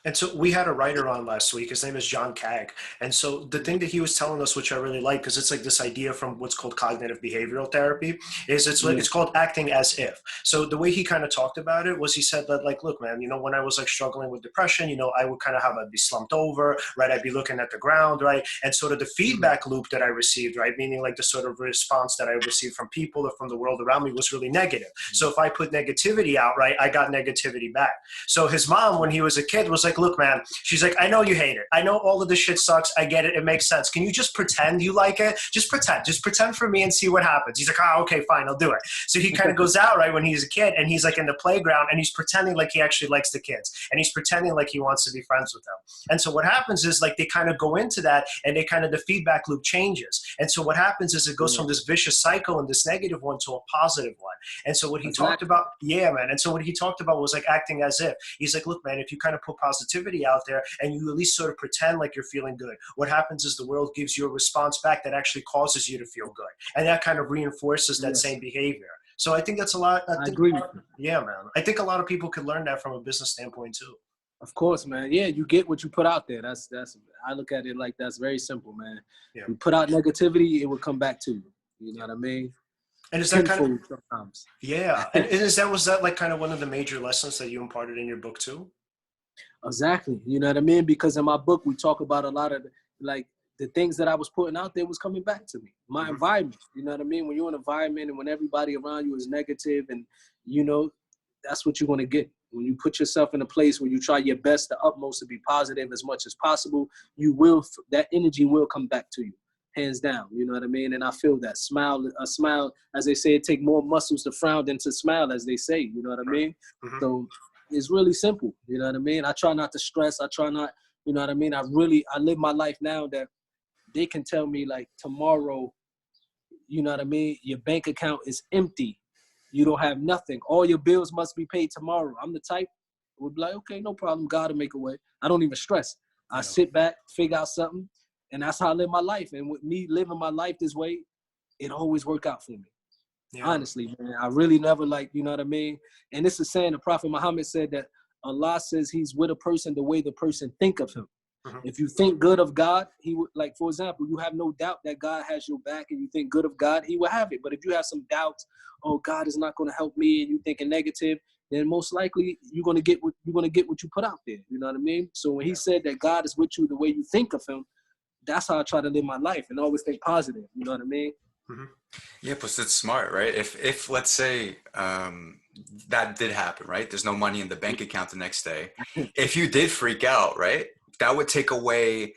And so we had a writer on last week. His name is John Cagg. And so the thing that he was telling us, which I really like, because it's like this idea from what's called cognitive behavioral therapy, is it's called acting as if. So the way he kind of talked about it was he said that, like, look, man, you know, when I was like struggling with depression, you know, I would kind of I'd be slumped over, right? I'd be looking at the ground, right? And sort of the feedback loop that I received, right? Meaning like the sort of response that I received from people or from the world around me was really negative. So if I put negativity out, right, I got negativity back. So his mom, when he was a kid, was like, like, look, man, she's like, I know you hate it. I know all of this shit sucks. I get it. It makes sense. Can you just pretend you like it? Just pretend for me and see what happens. He's like, oh, okay, fine. I'll do it. So he kind of goes out, right, when he's a kid, and he's like in the playground, and he's pretending like he actually likes the kids, and he's pretending like he wants to be friends with them. And so what happens is, like, they kind of go into that, and they kind of, the feedback loop changes. And so what happens is it goes from this vicious cycle and this negative one to a positive one. And so what he talked about, and so what he talked about was like acting as if. He's like, look, man, if you kind of put positivity out there and you at least sort of pretend like you're feeling good, what happens is the world gives you a response back that actually causes you to feel good. And that kind of reinforces that same behavior. So I think that's a lot. I agree. Yeah, man. I think a lot of people could learn that from a business standpoint too. Of course, man. Yeah, you get what you put out there. That's. I look at it like that's very simple, man. Yeah. You put out negativity, it will come back to you. You know what I mean? And is that kind of sometimes? Yeah. And was that like kind of one of the major lessons that you imparted in your book too? Exactly. You know what I mean? Because in my book, we talk about a lot of like the things that I was putting out there was coming back to me. My environment. You know what I mean? When you're in an environment and when everybody around you is negative, and you know, that's what you're going to get. When you put yourself in a place where you try your best, the utmost to be positive as much as possible, that energy will come back to you, hands down. You know what I mean? And I feel that a smile, as they say, it take more muscles to frown than to smile, as they say. You know what I mean? Mm-hmm. So it's really simple. You know what I mean? I try not to stress. I try not, you know what I mean? I live my life now that they can tell me like tomorrow, you know what I mean? Your bank account is empty. You don't have nothing. All your bills must be paid tomorrow. I'm the type who would be like, okay, no problem. God will make a way. I don't even stress. I sit back, figure out something, and that's how I live my life. And with me living my life this way, it always work out for me. Yeah. Honestly, man. I really never you know what I mean? And this is saying the Prophet Muhammad said that Allah says he's with a person the way the person think of him. Mm-hmm. If you think good of God, he would, like, for example, you have no doubt that God has your back and you think good of God, he will have it. But if you have some doubts, oh, God is not going to help me, and you thinking negative, then most likely you're going to get what you put out there. You know what I mean? So when he said that God is with you the way you think of him, that's how I try to live my life and always think positive. You know what I mean? Mm-hmm. Yeah, plus it's smart, right? If let's say that did happen, right? There's no money in the bank account the next day. If you did freak out, right? That would take away,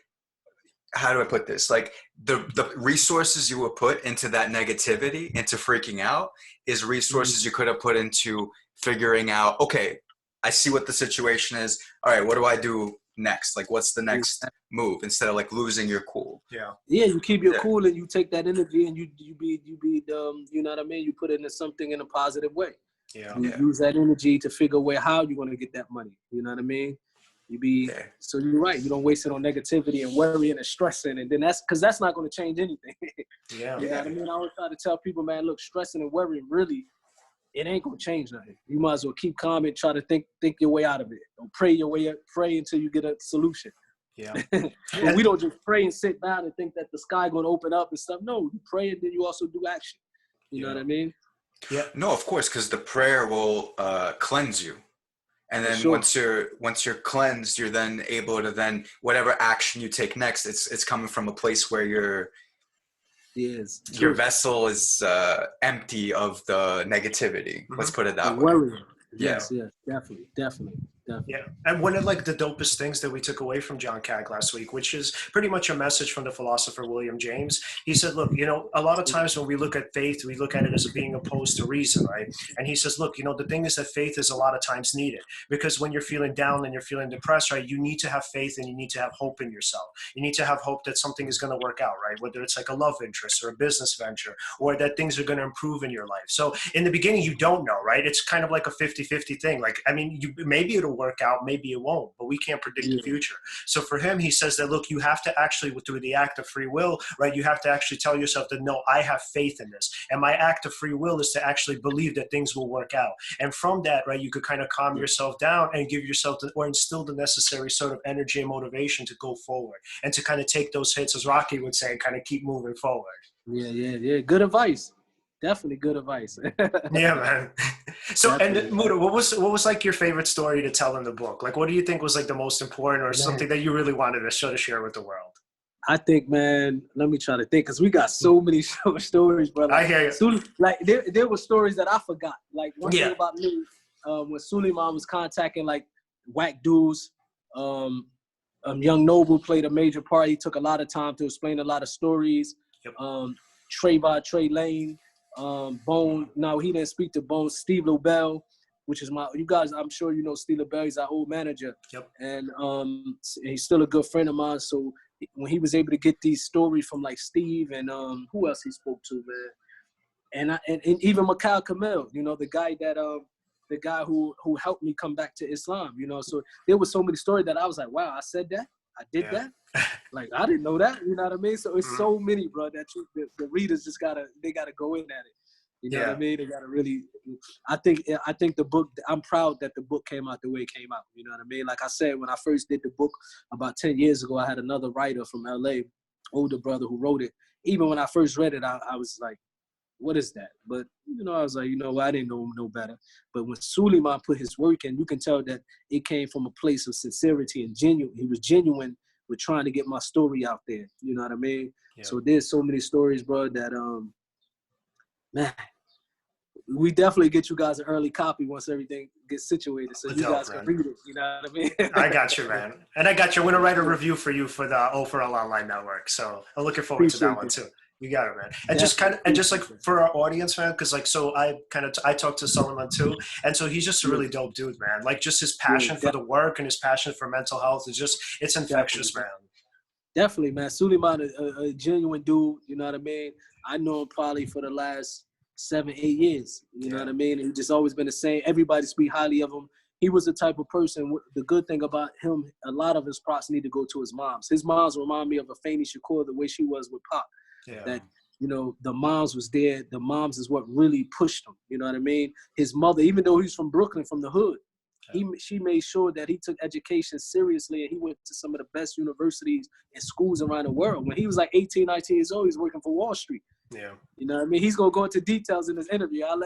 how do I put this? Like the resources you would put into that negativity, into freaking out, is resources you could have put into figuring out, okay, I see what the situation is. All right, what do I do next? Like, what's the next move? Instead of like losing your cool. Yeah, you keep your cool and you take that energy and you know what I mean? You put it into something in a positive way. Yeah. You use that energy to figure out how you're going to get that money. You know what I mean? So you're right. You don't waste it on negativity and worrying and stressing, and then that's not going to change anything. You know what I mean? I always try to tell people, man, look, stressing and worrying, really, it ain't going to change nothing. You might as well keep calm and try to think your way out of it. Don't pray until you get a solution. Yeah. We don't just pray and sit down and think that the sky going to open up and stuff. No, you pray and then you also do action. You know what I mean? Yeah. No, of course, because the prayer will cleanse you. And then once you're cleansed, you're then able to whatever action you take next, it's coming from a place where your vessel is empty of the negativity. Mm-hmm. Let's put it that way. Yes, definitely. Yeah, and one of like the dopest things that we took away from John Cagg last week, which is pretty much a message from the philosopher William James. He said, look, you know, a lot of times when we look at faith, we look at it as being opposed to reason, right? And he says, look, you know, the thing is that faith is a lot of times needed, because when you're feeling down and you're feeling depressed, right, you need to have faith and you need to have hope in yourself. You need to have hope that something is going to work out, right? Whether it's like a love interest or a business venture, or that things are going to improve in your life. So in the beginning, you don't know, right? It's kind of like a 50-50 thing. Like, I mean, maybe it'll work out, maybe it won't, but we can't predict the future. So for him, he says that, look, you have to actually, through the act of free will, right, you have to actually tell yourself that, no, I have faith in this. And my act of free will is to actually believe that things will work out. And from that, right, you could kind of calm yourself down and give yourself or instill the necessary sort of energy and motivation to go forward and to kind of take those hits, as Rocky would say, and kind of keep moving forward. Yeah. Good advice. Definitely good advice. Yeah, man. So, and Mutah, what was like your favorite story to tell in the book? Like, what do you think was like the most important, or something that you really wanted to share with the world? I think, man, let me try to think, because we got so many stories, brother. I hear you. Like, there were stories that I forgot. Like, one thing about me, when Suleiman was contacting like whack dudes, Young Noble played a major part. He took a lot of time to explain a lot of stories. Yep. Trey Lane, Bone. Now he didn't speak to Bone. Steve Lobel, which is you guys. I'm sure you know Steve Lobel. He's our old manager. Yep. And he's still a good friend of mine. So when he was able to get these stories from like Steve and who else he spoke to, man, and even Mikhail Kamel, you know, the guy who helped me come back to Islam, you know. So there were so many stories that I was like, wow, I said that, I did that. Like, I didn't know that, you know what I mean? So it's so many, bro, that the readers just gotta go in at it. You know what I mean? They gotta really, I think the book, I'm proud that the book came out the way it came out. You know what I mean? Like I said, when I first did the book about 10 years ago, I had another writer from LA, older brother, who wrote it. Even when I first read it, I was like, what is that? But, you know, I was like, you know, I didn't know no better. But when Suleiman put his work in, you can tell that it came from a place of sincerity and genuine. He was genuine with trying to get my story out there. You know what I mean? Yeah. So there's so many stories, bro, that, man, we definitely get you guys an early copy once everything gets situated, so you guys can read it. You know what I mean? I got you, man. And I got you. I'm going to write a review for you for the O4L Online Network. So I'm looking forward to that one too. You got it, man. And just like for our audience, man, because like, so I talked to Suleiman too, and so he's just a really dope dude, man. Like just his passion for the work and his passion for mental health is just, it's infectious, man. Definitely, man. Suleiman, a genuine dude. You know what I mean? I know him probably for the last 7-8 years. You know what I mean? And he's just always been the same. Everybody speak highly of him. He was the type of person, the good thing about him, a lot of his props need to go to his moms. His moms remind me of a Fanny Shakur, the way she was with Pop. That, you know, the moms was there. The moms is what really pushed him. You know what I mean? His mother, even though he's from Brooklyn, from the hood, she made sure that he took education seriously, and he went to some of the best universities and schools around the world. When he was like 18, 19 years old, he was working for Wall Street. Yeah. You know what I mean? He's going to go into details in this interview. I'll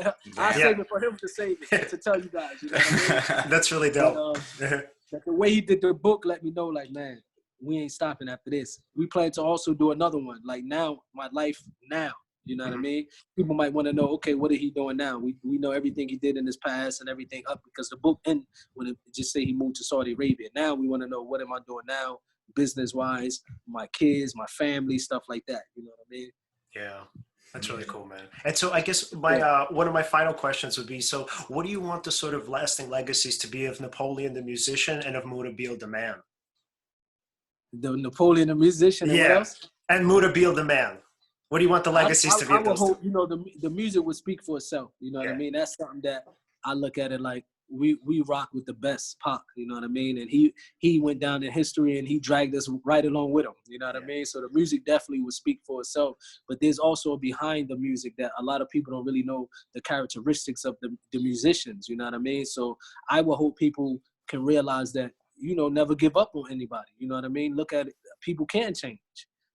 save it for him to save it, to tell you guys. You know what I mean? That's really dope. But the way he did the book let me know, like, man, we ain't stopping after this. We plan to also do another one. Like now, my life now. You know what I mean? People might want to know, okay, what is he doing now? We know everything he did in his past and everything up, because the book ended when it just say he moved to Saudi Arabia. Now we want to know, what am I doing now, business-wise, my kids, my family, stuff like that. You know what I mean? Yeah. That's really cool, man. And so I guess my one of my final questions would be, so what do you want the sort of lasting legacies to be of Napoleon the musician and of Mutah Beale the man? The Napoleon the musician and what else? And Mutah Beale the man. What do you want the legacies to be? I would hope, you know, the music would speak for itself. You know what I mean? That's something that I look at it like we rock with the best Pac, you know what I mean? And he went down in history and he dragged us right along with him, you know what I mean? So the music definitely would speak for itself. But there's also behind the music that a lot of people don't really know the characteristics of the musicians, you know what I mean? So I would hope people can realize that, you know, never give up on anybody, you know what I mean? Look at it, people can change.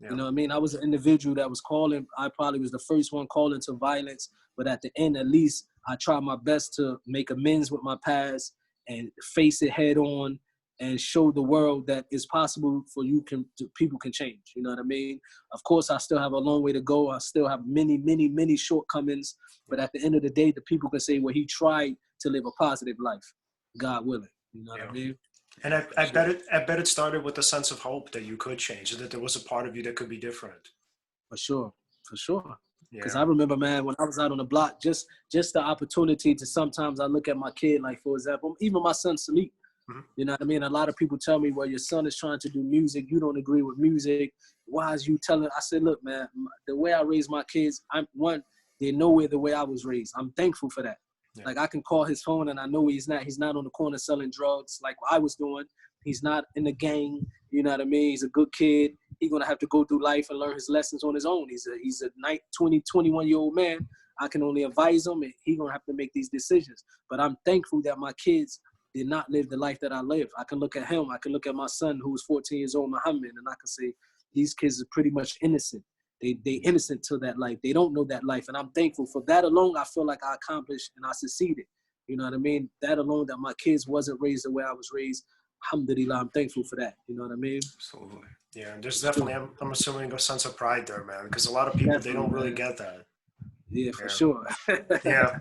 You know what I mean? I was an individual that was calling. I probably was the first one calling to violence. But at the end, at least, I tried my best to make amends with my past and face it head on and show the world that it's possible for people can change. You know what I mean? Of course, I still have a long way to go. I still have many, many, many shortcomings. But at the end of the day, the people can say, well, he tried to live a positive life, God willing. You know what I mean? And I bet it started with a sense of hope that you could change, and that there was a part of you that could be different. For sure. Because I remember, man, when I was out on the block, just the opportunity to, sometimes I look at my kid, like, for example, even my son, Salik, you know what I mean? A lot of people tell me, well, your son is trying to do music. You don't agree with music. Why is you telling? I said, look, man, the way I raise my kids, they're nowhere the way I was raised. I'm thankful for that. Yeah. Like, I can call his phone and I know he's not on the corner selling drugs like I was doing. He's not in the gang. You know what I mean? He's a good kid. He's going to have to go through life and learn his lessons on his own. He's a 21-year-old man. I can only advise him, and he's going to have to make these decisions. But I'm thankful that my kids did not live the life that I lived. I can look at him. I can look at my son, who's 14 years old, Muhammad, and I can say, these kids are pretty much innocent. They innocent to that life. They don't know that life. And I'm thankful for that alone. I feel like I accomplished and I succeeded. You know what I mean? That alone, that my kids wasn't raised the way I was raised. Alhamdulillah, I'm thankful for that. You know what I mean? Absolutely. Yeah, there's definitely, I'm assuming, a sense of pride there, man, because a lot of people, they don't really get that. Yeah, for sure. Yeah.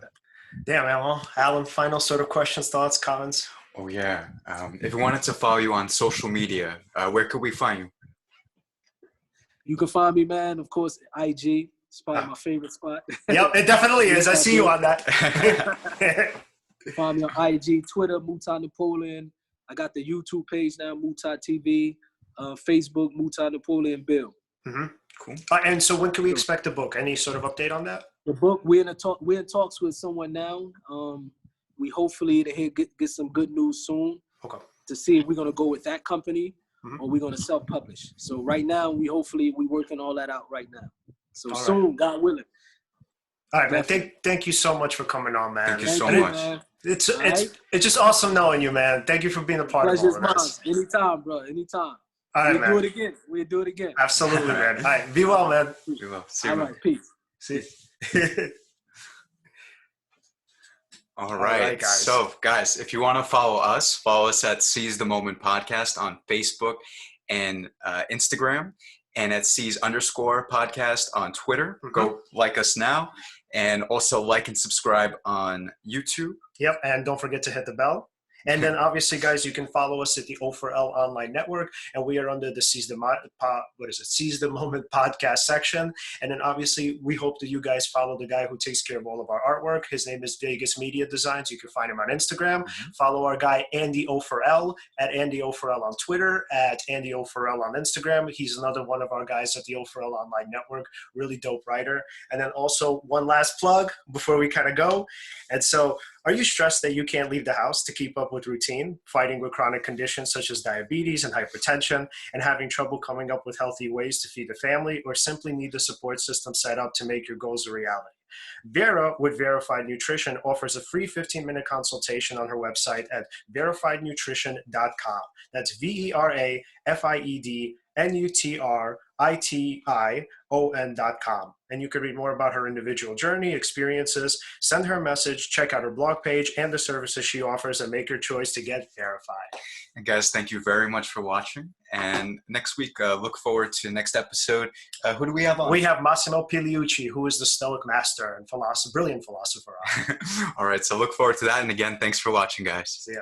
Yeah, man. Well, Alen, final sort of questions, thoughts, comments? Oh, yeah. If we wanted to follow you on social media, where could we find you? You can find me, man, of course, IG. It's probably my favorite spot. Yep, it definitely is. I see you on that. Find me on IG, Twitter, Mutah Napoleon. I got the YouTube page now, Mutah TV. Facebook, Mutah Napoleon Beale. Mm-hmm. Cool. And so when can we expect the book? Any sort of update on that? The book, we're in talks with someone now. We hopefully to get some good news soon. Okay. To see if we're gonna go with that company Mm-hmm. or we're gonna self-publish. So right now, we working all that out right now. So all soon, right. God willing. All right, man. Thank you so much for coming on, man. Thank you so much. Man. It's right? it's just awesome knowing you, man. Thank you for being a part Pleasure's of all of this. mine. Anytime, bro. Anytime. All right, We'll man. do it again. We'll do it again. Absolutely, man. All right, be well, man. Be well. See you, All man. right, peace. See. All right, guys. So, guys, if you want to follow us at Seize the Moment Podcast on Facebook and Instagram, and at Seize_podcast on Twitter. Mm-hmm. Go like us now, and also like and subscribe on YouTube. Yep, and don't forget to hit the bell. And then obviously, guys, you can follow us at the O4L Online Network, and we are under the Seize the Moment podcast section. And then obviously, we hope that you guys follow the guy who takes care of all of our artwork. His name is Vegas Media Designs. You can find him on Instagram. Mm-hmm. Follow our guy Andy O4L at Andy O4L on Twitter, at Andy O4L on Instagram. He's another one of our guys at the O4L Online Network. Really dope writer. And then also one last plug before we kind of go. And so, are you stressed that you can't leave the house to keep up with routine, fighting with chronic conditions such as diabetes and hypertension, and having trouble coming up with healthy ways to feed the family, or simply need the support system set up to make your goals a reality? Vera with Verified Nutrition offers a free 15-minute consultation on her website at verifiednutrition.com. That's VerifiedNutrition.com. And you can read more about her individual journey, experiences, send her a message, check out her blog page and the services she offers, and make your choice to get verified. And guys, thank you very much for watching. And next week, look forward to the next episode. Who do we have on? We have Massimo Pigliucci, who is the Stoic master and brilliant philosopher. All right, so look forward to that. And again, thanks for watching, guys. See ya.